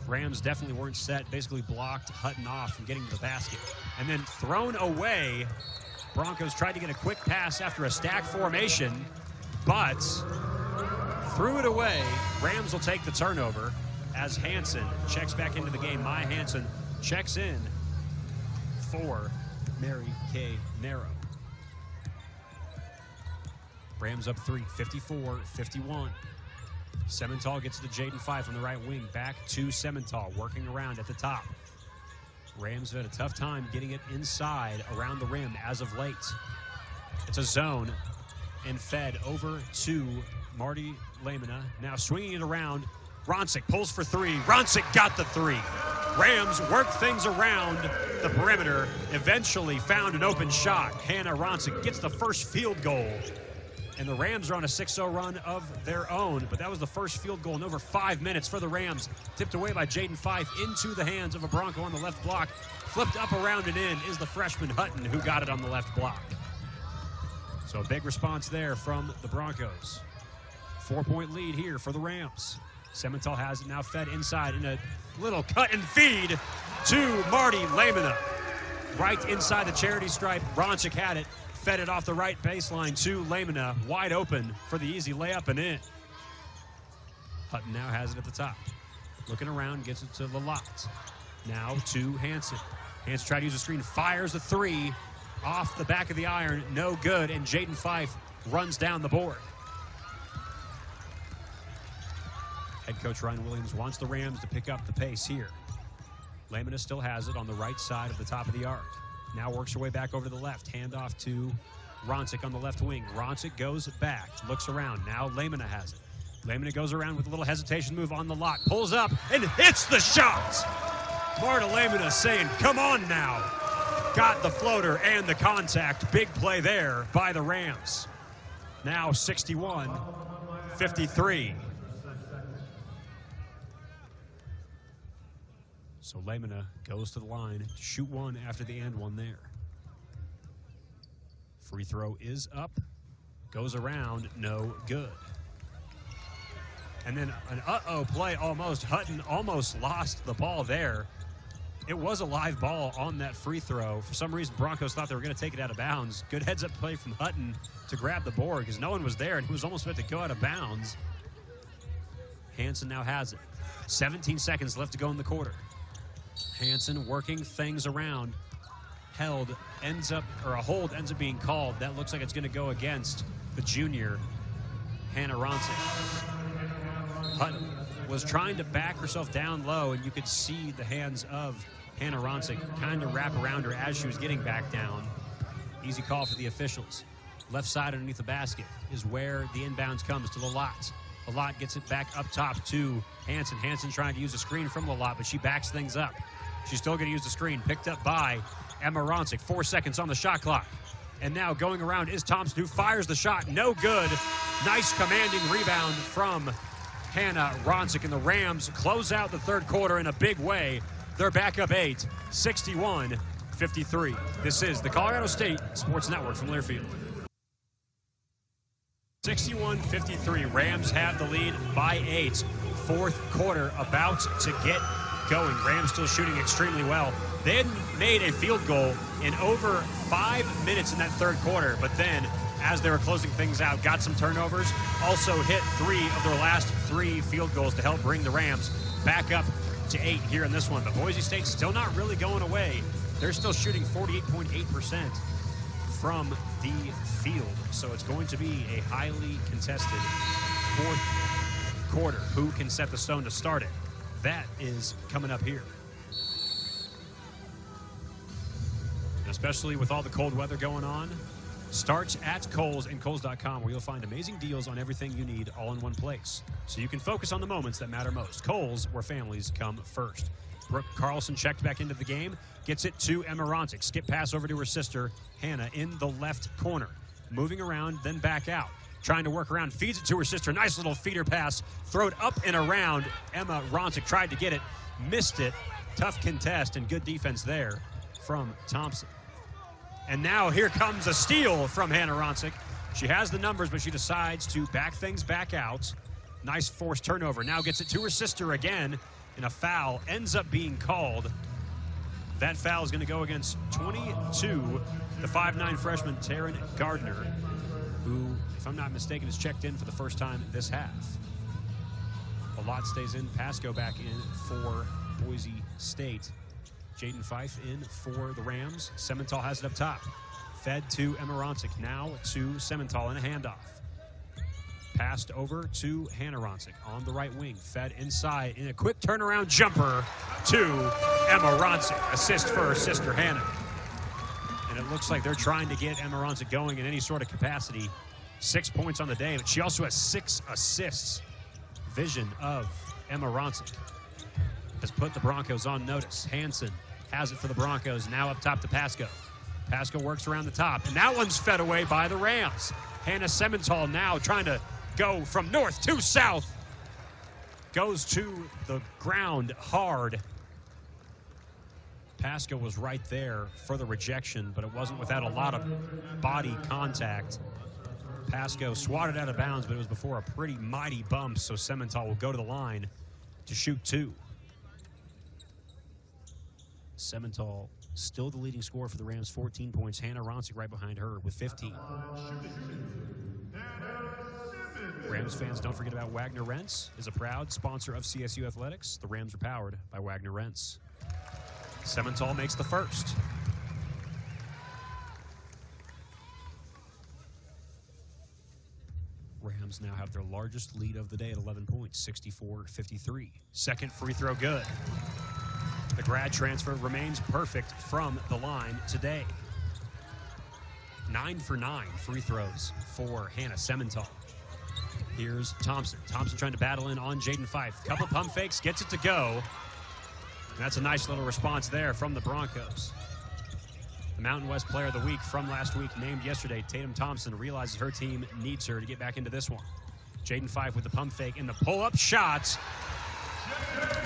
Rams definitely weren't set, basically blocked Hutton off from getting to the basket. And then thrown away. Broncos tried to get a quick pass after a stack formation, but threw it away. Rams will take the turnover as Hansen checks back into the game. Maya Hansen checks in for Mary Kay Narrow. Rams up 3, 54-51. Semental gets to Jaden Fife on the right wing. Back to Semental, working around at the top. Rams have had a tough time getting it inside around the rim as of late. It's a zone and fed over to Marty Lamina. Now swinging it around. Ronsick pulls for 3. Ronsick got the 3. Rams work things around the perimeter. Eventually found an open shot. Hannah Ronsick gets the first field goal. And the Rams are on a 6-0 run of their own. But that was the first field goal in over 5 minutes for the Rams. Tipped away by Jaden Fife into the hands of a Bronco on the left block. Flipped up around and in is the freshman Hutton, who got it on the left block. So a big response there from the Broncos. 4-point lead here for the Rams. Semental has it now fed inside in a little cut and feed to Marty Lamina. Right inside the charity stripe. Ronsick had it. Fed it off the right baseline to Lamina, wide open for the easy layup and in. Hutton now has it at the top. Looking around, gets it to Lalott. Now to Hansen. Hansen tried to use a screen, fires the 3 off the back of the iron, no good, and Jaden Fife runs down the board. Head coach Ryan Williams wants the Rams to pick up the pace here. Lamina still has it on the right side of the top of the arc. Now works her way back over to the left. Handoff to Ronsick on the left wing. Ronsick goes back, looks around. Now Lamina has it. Lamina goes around with a little hesitation move on the lock. Pulls up and hits the shot. Marta Lamina saying, come on now. Got the floater and the contact. Big play there by the Rams. Now 61-53. So Lamina goes to the line to shoot one after the and one there. Free throw is up, goes around, no good. And then an play almost. Hutton almost lost the ball there. It was a live ball on that free throw. For some reason, Broncos thought they were going to take it out of bounds. Good heads-up play from Hutton to grab the board because no one was there and he was almost about to go out of bounds. Hansen now has it. 17 seconds left to go in the quarter. Hansen working things around. A hold ends up being called. That looks like it's going to go against the junior, Hannah Ronsick. Hutton was trying to back herself down low, and you could see the hands of Hannah Ronsick kind of wrap around her as she was getting back down. Easy call for the officials. Left side underneath the basket is where the inbounds comes to Lalott. Lalott gets it back up top to Hansen. Hansen trying to use a screen from Lalott, but she backs things up. She's still going to use the screen. Picked up by Emma Ronsick. 4 seconds on the shot clock. And now going around is Thompson, who fires the shot. No good. Nice commanding rebound from Hannah Ronsick. And the Rams close out the third quarter in a big way. They're back up 8, 61-53. 61-53. This is the Colorado State Sports Network from Learfield. 61-53. Rams have the lead by 8. Fourth quarter about to get going. Rams still shooting extremely well. They had made a field goal in over 5 minutes in that third quarter, but then as they were closing things out, got some turnovers, also hit 3 of their last 3 field goals to help bring the Rams back up to 8 here in this one. But Boise State still not really going away. They're still shooting 48.8% from the field. So it's going to be a highly contested fourth quarter. Who can set the stone to start it? That is coming up here. And especially with all the cold weather going on, starts at Kohl's and Kohl's.com, where you'll find amazing deals on everything you need all in one place. So you can focus on the moments that matter most. Kohl's, where families come first. Brooke Carlson checked back into the game, gets it to Emma Ronsick. Skip pass over to her sister, Hannah, in the left corner. Moving around, then back out. Trying to work around, feeds it to her sister. Nice little feeder pass, throw it up and around. Emma Ronsick tried to get it, missed it. Tough contest and good defense there from Thompson. And now here comes a steal from Hannah Ronsick. She has the numbers, but she decides to back things back out. Nice forced turnover. Now gets it to her sister again, and a foul ends up being called. That foul is going to go against 22, the 5'9" freshman Taryn Gardner, who, if I'm not mistaken, is checked in for the first time this half. A lot stays in. Pasco back in for Boise State. Jaden Fife in for the Rams. Semental has it up top. Fed to Emma Ronsick. Now to Semental in a handoff. Passed over to Hannah Ronsick on the right wing. Fed inside in a quick turnaround jumper to Emma Ronsick. Assist for her sister Hannah. And it looks like they're trying to get Emma Ronsick going in any sort of capacity. 6 points on the day, but she also has 6 assists. Vision of Emma Ronsick has put the Broncos on notice. Hansen has it for the Broncos. Now up top to Pasco. Pasco works around the top, and that one's fed away by the Rams. Hannah Semental now trying to go from north to south. Goes to the ground hard. Pasco was right there for the rejection, but it wasn't without a lot of body contact. Pasco swatted out of bounds, but it was before a pretty mighty bump, so Semental will go to the line to shoot 2. Semental still the leading scorer for the Rams, 14 points. Hannah Ronsick right behind her with 15. Rams fans, don't forget about Wagner Rents, is a proud sponsor of CSU Athletics. The Rams are powered by Wagner Rents. Semental makes the first. Rams now have their largest lead of the day at 11 points, 64-53. Second free throw good. The grad transfer remains perfect from the line today. 9 for 9 free throws for Hannah Semental. Here's Thompson. Thompson trying to battle in on Jaden Fife. Couple pump fakes, gets it to go. And that's a nice little response there from the Broncos. The Mountain West Player of the Week from last week, named yesterday, Tatum Thompson, realizes her team needs her to get back into this one. Jaden Fife with the pump fake and the pull-up shot.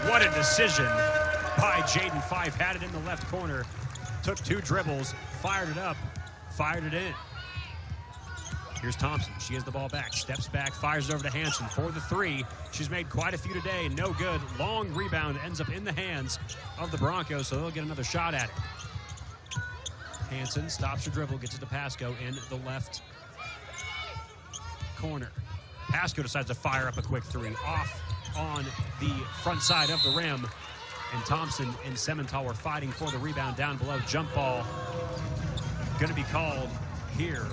What a decision by Jaden Fife. Had it in the left corner, took 2 dribbles, fired it up, fired it in. Here's Thompson. She has the ball back, steps back, fires it over to Hansen for the 3. She's made quite a few today, no good. Long rebound ends up in the hands of the Broncos, so they'll get another shot at it. Hansen stops her dribble, gets it to Pasco in the left corner. Pasco decides to fire up a quick 3 off on the front side of the rim. And Thompson and Semental were fighting for the rebound down below. Jump ball going to be called here.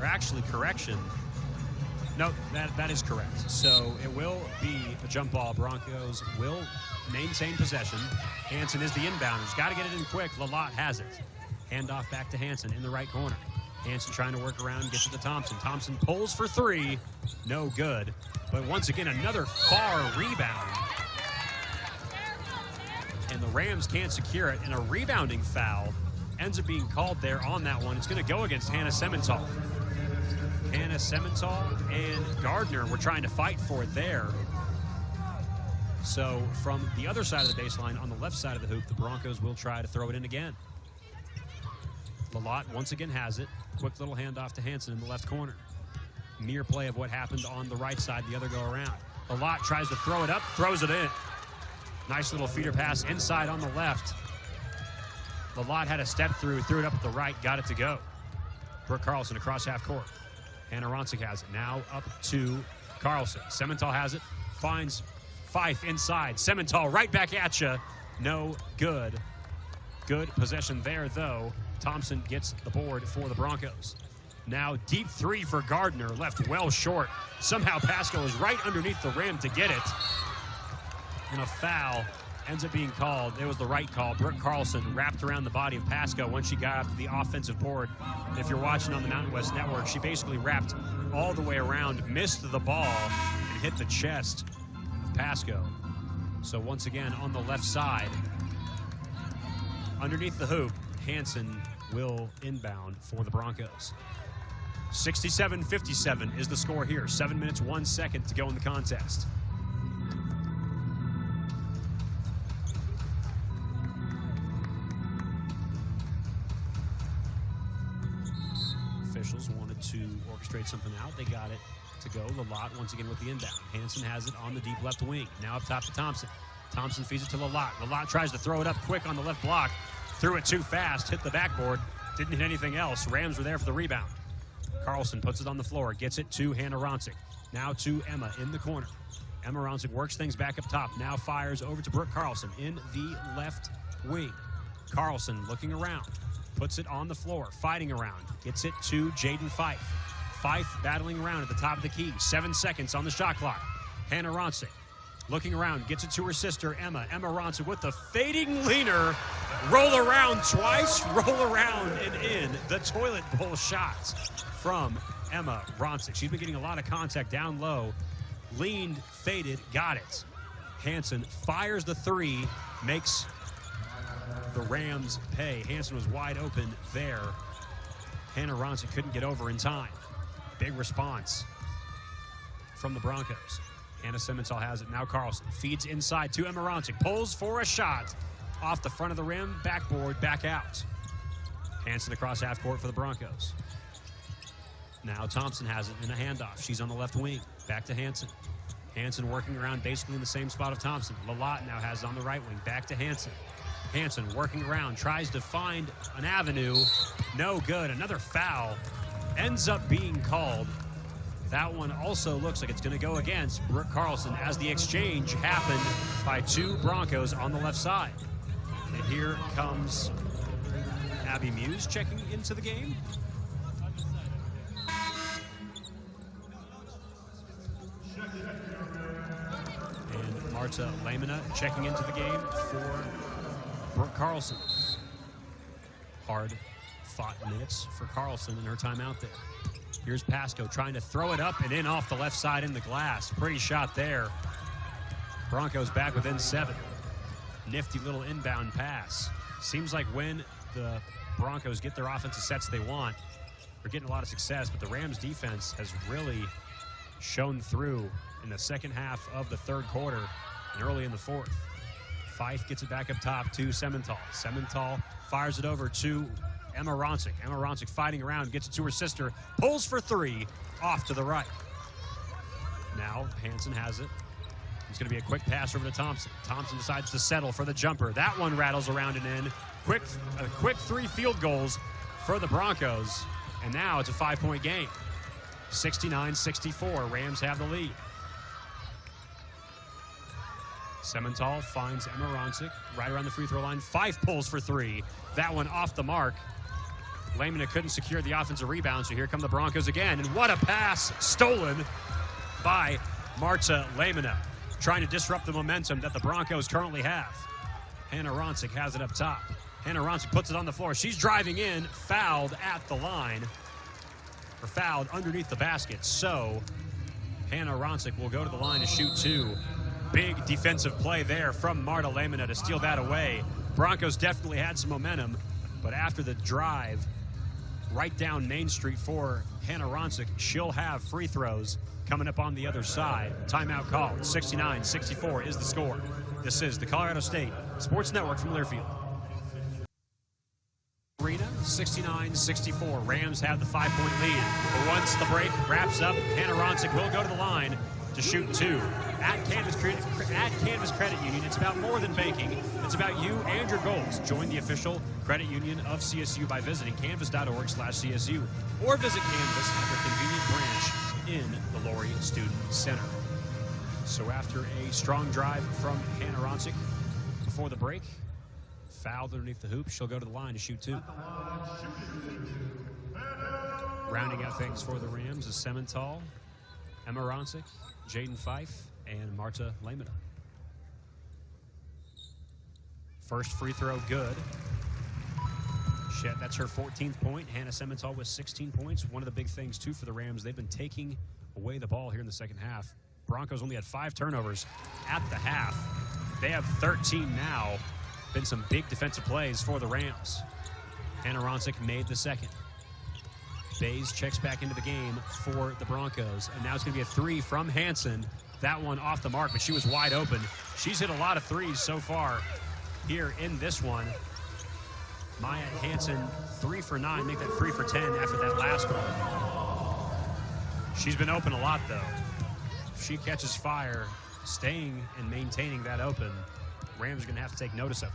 Or actually, correction. No, that is correct. So it will be a jump ball. Broncos will maintain possession. Hansen is the inbounder. Got to get it in quick. Lalott has it. Handoff back to Hansen in the right corner. Hansen trying to work around, gets it to Thompson. Thompson pulls for 3. No good. But once again, another far rebound. And the Rams can't secure it. And a rebounding foul ends up being called there on that one. It's going to go against Hannah Semental. Hannah Semental and Gardner were trying to fight for it there. So from the other side of the baseline, on the left side of the hoop, the Broncos will try to throw it in again. Lalott once again has it. Quick little handoff to Hansen in the left corner. Mirror play of what happened on the right side, the other go around. Lalott tries to throw it up, throws it in. Nice little feeder pass inside on the left. Lalott had a step through, threw it up at the right, got it to go. Brooke Carlson across half court. Hannah Ronsick has it. Now up to Carlson. Semental has it, finds Fife inside. Semental right back at you. No good. Good possession there, though. Thompson gets the board for the Broncos. Now deep three for Gardner, left well short. Somehow Pasco is right underneath the rim to get it. And a foul ends up being called. It was the right call. Brooke Carlson wrapped around the body of Pasco when she got up to the offensive board. And if you're watching on the Mountain West Network, she basically wrapped all the way around, missed the ball, and hit the chest of Pasco. So once again, on the left side, underneath the hoop, Hansen will inbound for the Broncos. 67-57 is the score here. 7 minutes, 1 second to go in the contest. Officials wanted to orchestrate something out. They got it to go. Lalott once again with the inbound. Hansen has it on the deep left wing. Now up top to Thompson. Thompson feeds it to Lalott. Lalott tries to throw it up quick on the left block. Threw it too fast, hit the backboard. Didn't hit anything else. Rams were there for the rebound. Carlson puts it on the floor, gets it to Hannah Ronsick. Now to Emma in the corner. Emma Ronsick works things back up top. Now fires over to Brooke Carlson in the left wing. Carlson looking around. Puts it on the floor, fighting around. Gets it to Jaden Fife. Fife battling around at the top of the key. 7 seconds on the shot clock. Hannah Ronsick looking around, gets it to her sister, Emma. Emma Ronsick with the fading leaner. Roll around twice, roll around and in. The toilet bowl shots from Emma Ronsick. She's been getting a lot of contact down low. Leaned, faded, got it. Hansen fires the three, makes the Rams pay. Hansen was wide open there. Hannah Ronsick couldn't get over in time. Big response from the Broncos. Hannah Semental has it. Now Carlson feeds inside to Emma Ronsick. Pulls for a shot. Off the front of the rim, backboard, back out. Hansen across half court for the Broncos. Now Thompson has it in a handoff. She's on the left wing. Back to Hansen. Hansen working around basically in the same spot of Thompson. Lalott now has it on the right wing. Back to Hansen. Hansen working around, tries to find an avenue. No good. Another foul ends up being called. That one also looks like it's going to go against Brooke Carlson as the exchange happened by two Broncos on the left side. And here comes Abby Muse checking into the game. And Marta Lamina checking into the game for Brooke Carlson. Hard fought minutes for Carlson in her time out there. Here's Pasco trying to throw it up and in off the left side in the glass. Pretty shot there. Broncos back within 7. Nifty little inbound pass. Seems like when the Broncos get their offensive sets they want, they're getting a lot of success, but the Rams defense has really shown through in the second half of the third quarter and early in the fourth. Fife gets it back up top to Semental. Semental fires it over to Emma Ronsick. Emma Ronsick fighting around, gets it to her sister, pulls for three, off to the right. Now Hansen has it. It's going to be a quick pass over to Thompson. Thompson decides to settle for the jumper. That one rattles around and in. A quick 3 field goals for the Broncos. And now it's a 5-point game. 69-64. Rams have the lead. Semental finds Emma Ronsick right around the free throw line. Fife pulls for 3. That one off the mark. Lamina couldn't secure the offensive rebound, so here come the Broncos again. And what a pass stolen by Marta Lamina, trying to disrupt the momentum that the Broncos currently have. Hannah Ronsick has it up top. Hannah Ronsick puts it on the floor. She's driving in, fouled at the line, or fouled underneath the basket. So Hannah Ronsick will go to the line to shoot 2. Big defensive play there from Marta Lamina to steal that away. Broncos definitely had some momentum, but after the drive, right down Main Street for Hannah Ronsick. She'll have free throws coming up on the other side. Timeout called. 69-64 is the score. This is the Colorado State Sports Network from Learfield. Arena, 69-64. Rams have the 5-point lead. But once the break wraps up, Hannah Ronsick will go to the line to shoot two. At Canvas Credit Union, it's about more than banking. It's about you and your goals. Join the official credit union of CSU by visiting canvas.org/CSU or visit Canvas at their convenient branch in the Laurie Student Center. So after a strong drive from Hannah Ronsick before the break, fouled underneath the hoop, she'll go to the line to shoot two. Rounding out things for the Rams is Semental, Emma Ronsick, Jaden Fife, and Marta Lamina. First free throw good. That's her 14th point. Hannah Semental with 16 points. One of the big things, too, for the Rams, they've been taking away the ball here in the second half. Broncos only had 5 turnovers at the half. They have 13 now. Been some big defensive plays for the Rams. Hannah Ronsick made the second. Bays checks back into the game for the Broncos. And now it's going to be a three from Hansen. That one off the mark, but she was wide open. She's hit a lot of threes so far here in this one. Maya Hansen, 3 for 9, make that 3 for 10 after that last one. She's been open a lot, though. If she catches fire, staying and maintaining that open, Rams are going to have to take notice of it.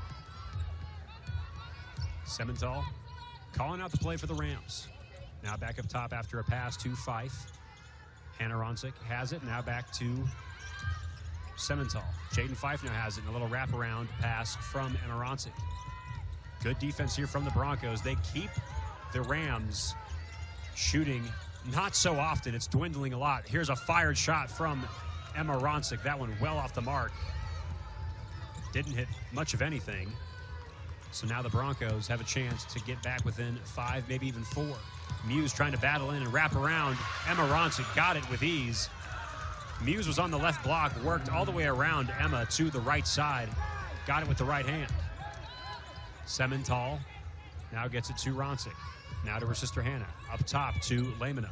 Semental calling out the play for the Rams. Now back up top after a pass to Fife. Hannah Ronsick has it. Now back to Semental. Jaden Fife now has it in a little wraparound pass from Emma Ronsick. Good defense here from the Broncos. They keep the Rams shooting not so often. It's dwindling a lot. Here's a fired shot from Emma Ronsick. That one well off the mark. Didn't hit much of anything. So now the Broncos have a chance to get back within 5, maybe even 4. Muse trying to battle in and wrap around. Emma Ronsick got it with ease. Muse was on the left block, worked all the way around Emma to the right side. Got it with the right hand. Semental now gets it to Ronsick. Now to her sister Hannah. Up top to Lamina.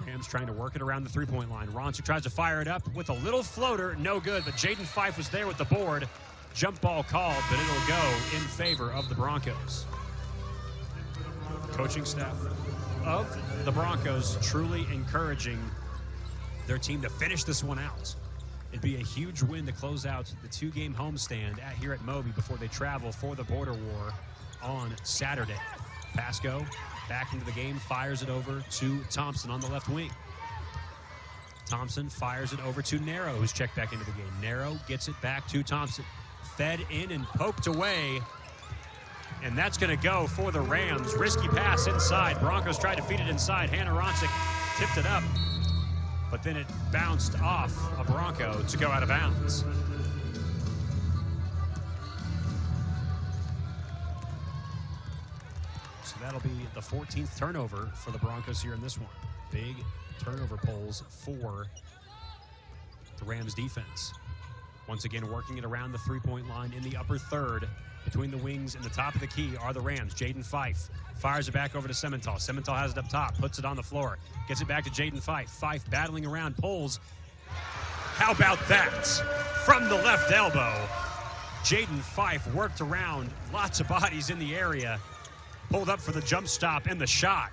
Rams trying to work it around the three-point line. Ronsick tries to fire it up with a little floater. No good, but Jaden Fife was there with the board. Jump ball called, but it'll go in favor of the Broncos. Coaching staff of the Broncos truly encouraging their team to finish this one out. It'd be a huge win to close out the 2-game homestand here at Moby before they travel for the border war on Saturday. Pasco back into the game, fires it over to Thompson on the left wing. Thompson fires it over to Narrow, who's checked back into the game. Narrow gets it back to Thompson. Fed in and poked away. And that's going to go for the Rams. Risky pass inside. Broncos tried to feed it inside. Hannah Ronsick tipped it up, but then it bounced off a Bronco to go out of bounds. So that'll be the 14th turnover for the Broncos here in this one. Big turnover polls for the Rams defense. Once again, working it around the three-point line in the upper third. Between the wings and the top of the key are the Rams. Jaden Fife fires it back over to Semental. Semental has it up top, puts it on the floor, gets it back to Jaden Fife. Fife battling around, pulls. How about that? From the left elbow. Jaden Fife worked around, lots of bodies in the area, pulled up for the jump stop and the shot.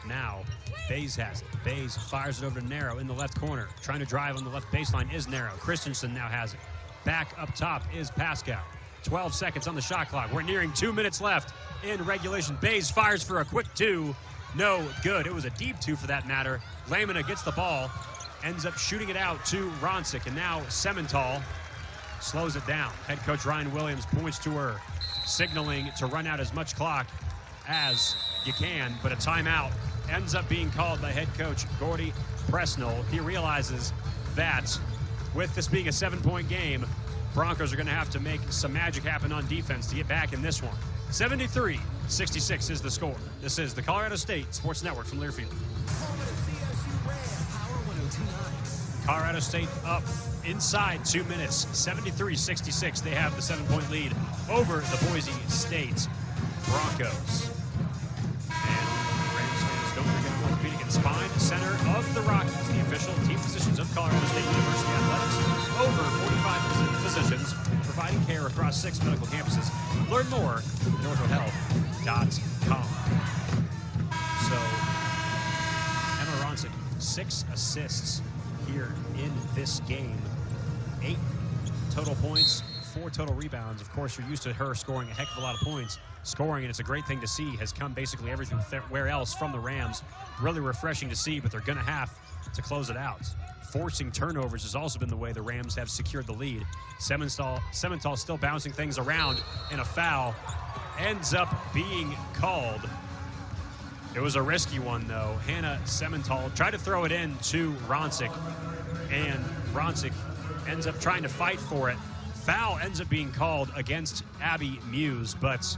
Now, Bays has it. Bays fires it over to Narrow in the left corner. Trying to drive on the left baseline is Narrow. Christensen now has it. Back up top is Pascal. 12 seconds on the shot clock. We're nearing 2 minutes left in regulation. Bays fires for a quick 2. No good. It was a deep 2 for that matter. Lamina gets the ball, ends up shooting it out to Ronsick, and now Semental slows it down. Head coach Ryan Williams points to her, signaling to run out as much clock as you can, but a timeout ends up being called by head coach Gordy Presnell. He realizes that with this being a 7-point game, Broncos are going to have to make some magic happen on defense to get back in this one. 73-66 is the score. This is the Colorado State Sports Network from Learfield. Colorado State up inside 2 minutes, 73-66. They have the 7-point lead over the Boise State Broncos. And Rams fans, don't forget the orthopedic and spine center of the Rockies, the official team physicians of Colorado State University Athletics. Over 45 physicians providing care across 6 medical campuses. Learn more at orthohealth.com. So, Emma Ronsick, 6 assists here in this game. 8 total points, 4 total rebounds. Of course, you're used to her scoring a heck of a lot of points. Scoring, and it's a great thing to see, has come basically everywhere else from the Rams. Really refreshing to see, but they're going to have to close it out. Forcing turnovers has also been the way the Rams have secured the lead. Semental still bouncing things around, and a foul ends up being called. It was a risky one, though. Hannah Semental tried to throw it in to Ronsick, and Ronsick ends up trying to fight for it. Foul ends up being called against Abby Muse, but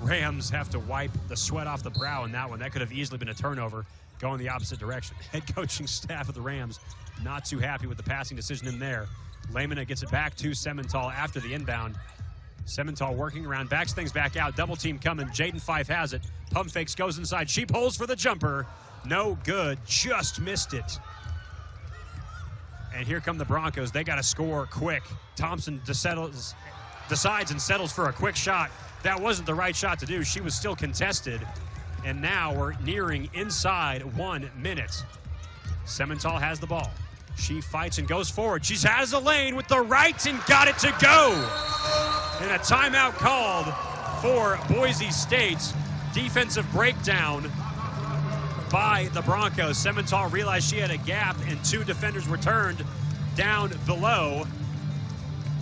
Rams have to wipe the sweat off the brow in that one. That could have easily been a turnover going the opposite direction. Head coaching staff of the Rams not too happy with the passing decision in there. Lamina gets it back to Semental after the inbound. Semental working around, backs things back out. Double team coming. Jaden Fife has it. Pump fakes, goes inside. She pulls for the jumper. No good. Just missed it. And here come the Broncos. They got to score quick. Thompson decides and settles for a quick shot. That wasn't the right shot to do. She was still contested. And now we're nearing inside 1 minute. Semental has the ball. She fights and goes forward. She has a lane with the right and got it to go. And a timeout called for Boise State. Defensive breakdown by the Broncos. Semental realized she had a gap and 2 defenders were turned down below.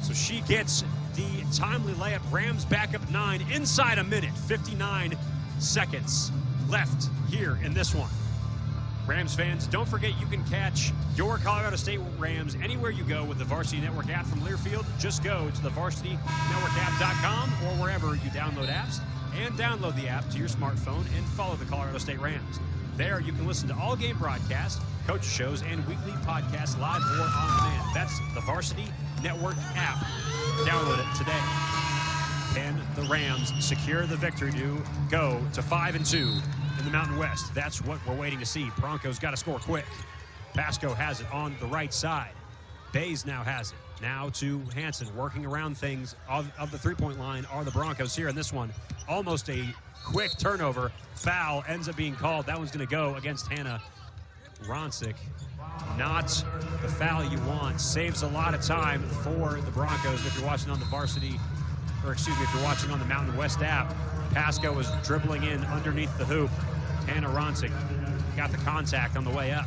So she gets the timely layup. Rams back up 9 inside a minute. 59 seconds left here in this one. Rams fans, don't forget you can catch your Colorado State Rams anywhere you go with the Varsity Network app from Learfield. Just go to the varsitynetworkapp.com or wherever you download apps, and download the app to your smartphone and follow the Colorado State Rams. There you can listen to all game broadcasts, coach shows, and weekly podcasts live or on demand. That's the Varsity Network app. Download it today. Can the Rams secure the victory to go to 5-2 in the Mountain West? That's what we're waiting to see. Broncos got to score quick. Pasco has it on the right side. Bays now has it. Now to Hansen, working around things of the three-point line are the Broncos here in this one. Almost a quick turnover. Foul ends up being called. That one's going to go against Hannah Ronsick. Not the foul you want. Saves a lot of time for the Broncos. If you're watching on the varsity, or excuse me, if you're watching on the Mountain West app, Pasco was dribbling in underneath the hoop. Hannah Ronsick got the contact on the way up.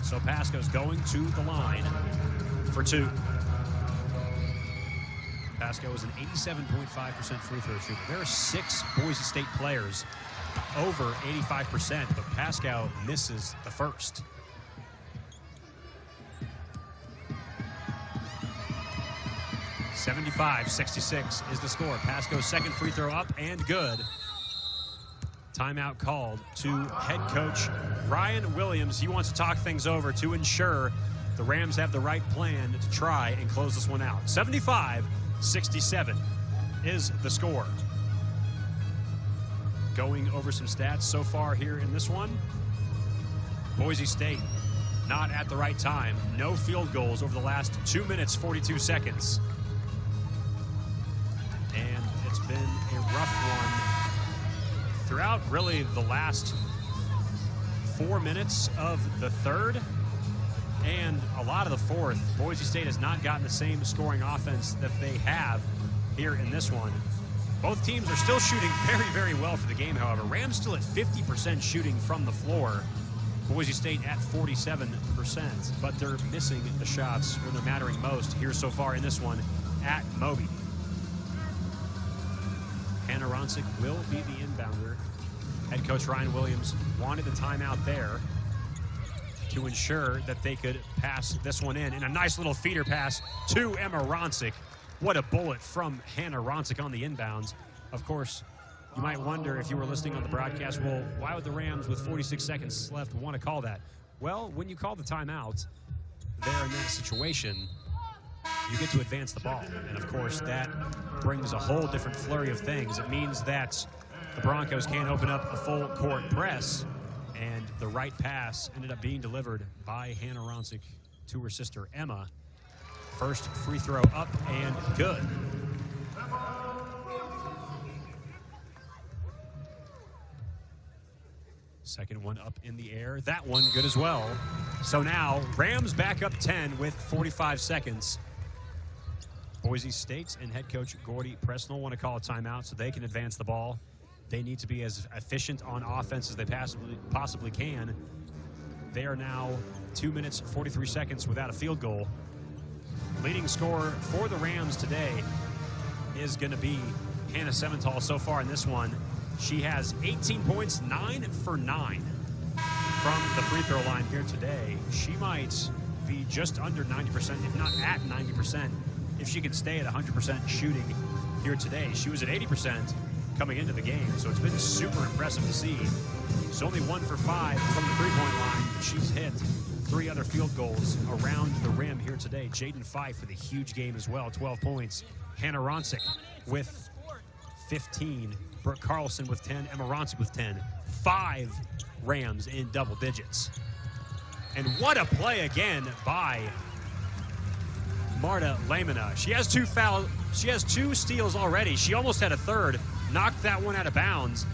So Pasco's going to the line for 2. Pasco is an 87.5% free throw shooter. There are 6 Boise State players over 85%, but Pasco misses the first. (75-66) is the score. Pasco's second free throw up and good. Timeout called to head coach Ryan Williams. He wants to talk things over to ensure the Rams have the right plan to try and close this one out. 75-67 is the score. Going over some stats so far here in this one. Boise State not at the right time. No field goals over the last 2 minutes, 42 seconds. And it's been a rough one throughout really the last 4 minutes of the third and a lot of the fourth. Boise State has not gotten the same scoring offense that they have here in this one. Both teams are still shooting very, very well for the game, however. Rams still at 50% shooting from the floor. Boise State at 47%, but they're missing the shots when they're mattering most here so far in this one at Moby. Hannah Ronsick will be the inbounder. Head coach Ryan Williams wanted the timeout there to ensure that they could pass this one in. And a nice little feeder pass to Emma Ronsick. What a bullet from Hannah Ronsick on the inbounds. Of course, you might wonder if you were listening on the broadcast, well, why would the Rams with 46 seconds left want to call that? Well, when you call the timeout there in that situation, you get to advance the ball. And, of course, that brings a whole different flurry of things. It means that the Broncos can't open up a full court press, and the right pass ended up being delivered by Hannah Ronsick to her sister Emma. First free throw up and good. Second one up in the air. That one good as well. So now Rams back up 10 with 45 seconds. Boise State and head coach Gordy Presnell want to call a timeout so they can advance the ball. They need to be as efficient on offense as they possibly can. They are now 2 minutes, 43 seconds without a field goal. Leading scorer for the Rams today is going to be Hannah Sementhal so far in this one. She has 18 points, 9 for 9 from the free throw line here today. She might be just under 90%, if not at 90%, if she can stay at 100% shooting here today. She was at 80% coming into the game, so it's been super impressive to see. She's only 1 for 5 from the three-point line. She's hit 3 other field goals around the rim here today. Jaden Fife with a huge game as well, 12 points. Hannah Ronsick with 15. Brooke Carlson with 10. Emma Ronsick with 10. 5 Rams in double digits. And what a play again by Marta Lamina. She has 2 fouls. She has 2 steals already. She almost had a third. Knocked that one out of bounds.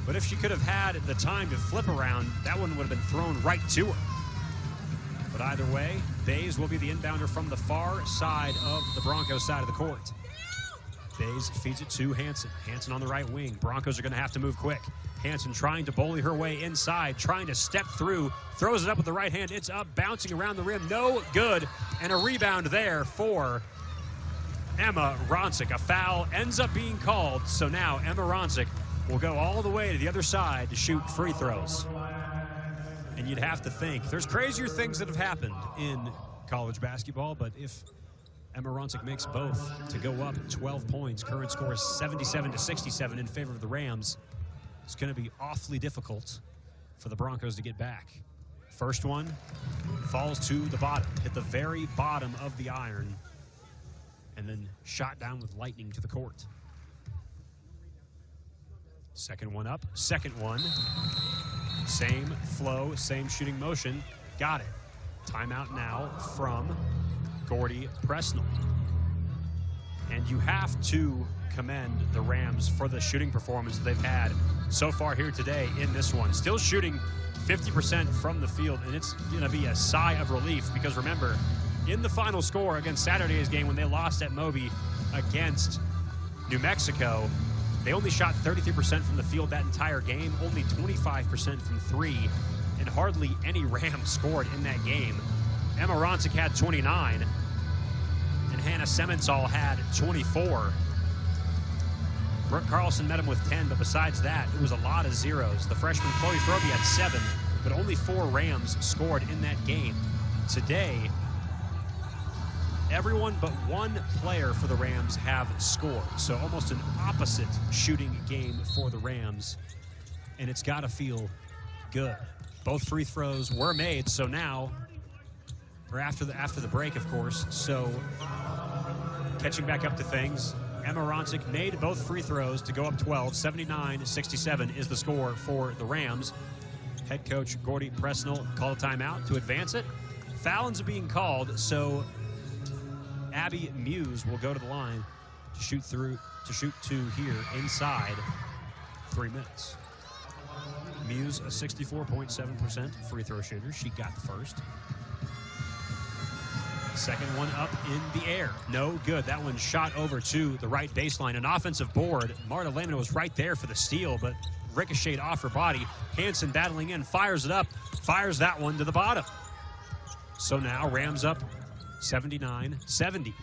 But if she could have had the time to flip around, that one would have been thrown right to her. But either way, Bays will be the inbounder from the far side of the Broncos side of the court. Bays feeds it to Hanson. Hanson on the right wing. Broncos are going to have to move quick. Hanson trying to bully her way inside, trying to step through, throws it up with the right hand. It's up, bouncing around the rim. No good. And a rebound there for Emma Ronsick. A foul ends up being called. So now Emma Ronsick will go all the way to the other side to shoot free throws. And you'd have to think, there's crazier things that have happened in college basketball, but if Emma Ronsick makes both to go up 12 points, current score is 77-67 in favor of the Rams, it's going to be awfully difficult for the Broncos to get back. First one falls to the bottom, hit the very bottom of the iron, and then shot down with lightning to the court. Second one up, second one. Same flow, same shooting motion. Got it. Timeout now from Gordy Presnell. And you have to commend the Rams for the shooting performance they've had so far here today in this one. Still shooting 50% from the field, and it's going to be a sigh of relief because remember, in the final score against Saturday's game when they lost at Moby against New Mexico, they only shot 33% from the field that entire game, only 25% from 3, and hardly any Rams scored in that game. Emma Ronsick had 29, and Hannah Sementhal had 24. Brooke Carlson met him with 10, but besides that, it was a lot of zeros. The freshman Chloe Throby had 7, but only 4 Rams scored in that game. Today, everyone but 1 player for the Rams have scored. So almost an opposite shooting game for the Rams. And it's got to feel good. Both free throws were made, so now, or after the break, of course. So catching back up to things, Emma Ronsick made both free throws to go up 12. 79-67 is the score for the Rams. Head coach Gordy Presnell called a timeout to advance it. Foul ends up being called, so Abby Muse will go to the line to shoot 2 here inside 3 minutes. Muse, a 64.7% free throw shooter. She got the first. Second one up in the air. No good. That one shot over to the right baseline. An offensive board. Marta Lamina was right there for the steal, but ricocheted off her body. Hanson battling in, fires it up, fires that one to the bottom. So now Rams up 79-70.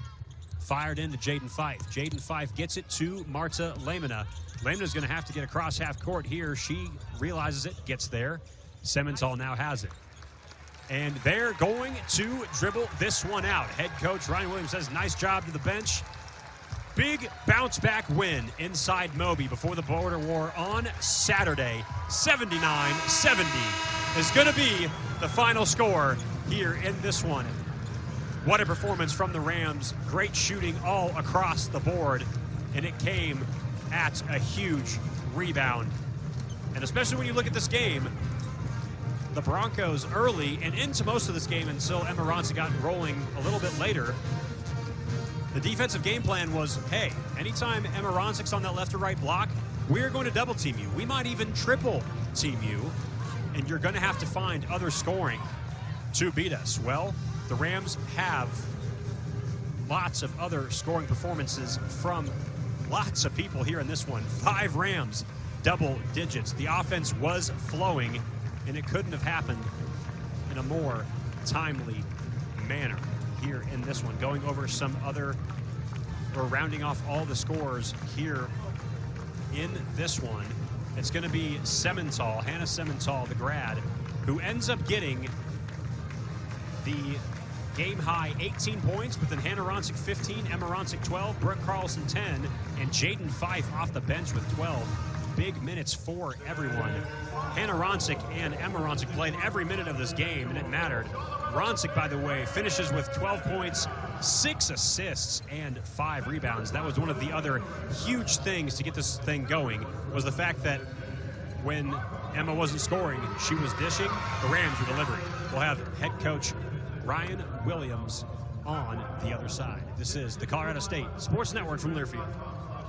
Fired into Jaden Fife. Jaden Fife gets it to Marta Lamina. Lamina's going to have to get across half court here. She realizes it, gets there. Sementhal now has it. And they're going to dribble this one out. Head coach Ryan Williams says, nice job to the bench. Big bounce-back win inside Moby before the border war on Saturday. 79-70 is going to be the final score here in this one. What a performance from the Rams. Great shooting all across the board, and it came at a huge rebound. And especially when you look at this game, the Broncos early and into most of this game until Emma Ronson got rolling a little bit later, the defensive game plan was, hey, anytime Emma Ronsick's on that left or right block, we're going to double team you. We might even triple team you, and you're going to have to find other scoring to beat us. Well, the Rams have lots of other scoring performances from lots of people here in this one. 5 Rams, double digits. The offense was flowing, and it couldn't have happened in a more timely manner here in this one. Going over some other, or rounding off all the scores here in this one, it's going to be Semental, Hannah Semental, the grad, who ends up getting the game-high 18 points, but then Hannah Ronsick 15, Emma Ronsick 12, Brooke Carlson 10, and Jaden Fife off the bench with 12. Big minutes for everyone. Hannah Ronsick and Emma Ronsick played every minute of this game, and it mattered. Ronsick, by the way, finishes with 12 points, 6 assists, and 5 rebounds. That was one of the other huge things to get this thing going, was the fact that when Emma wasn't scoring, she was dishing, the Rams were delivering. We'll have head coach Ryan Williams on the other side. This is the Colorado State Sports Network from Learfield.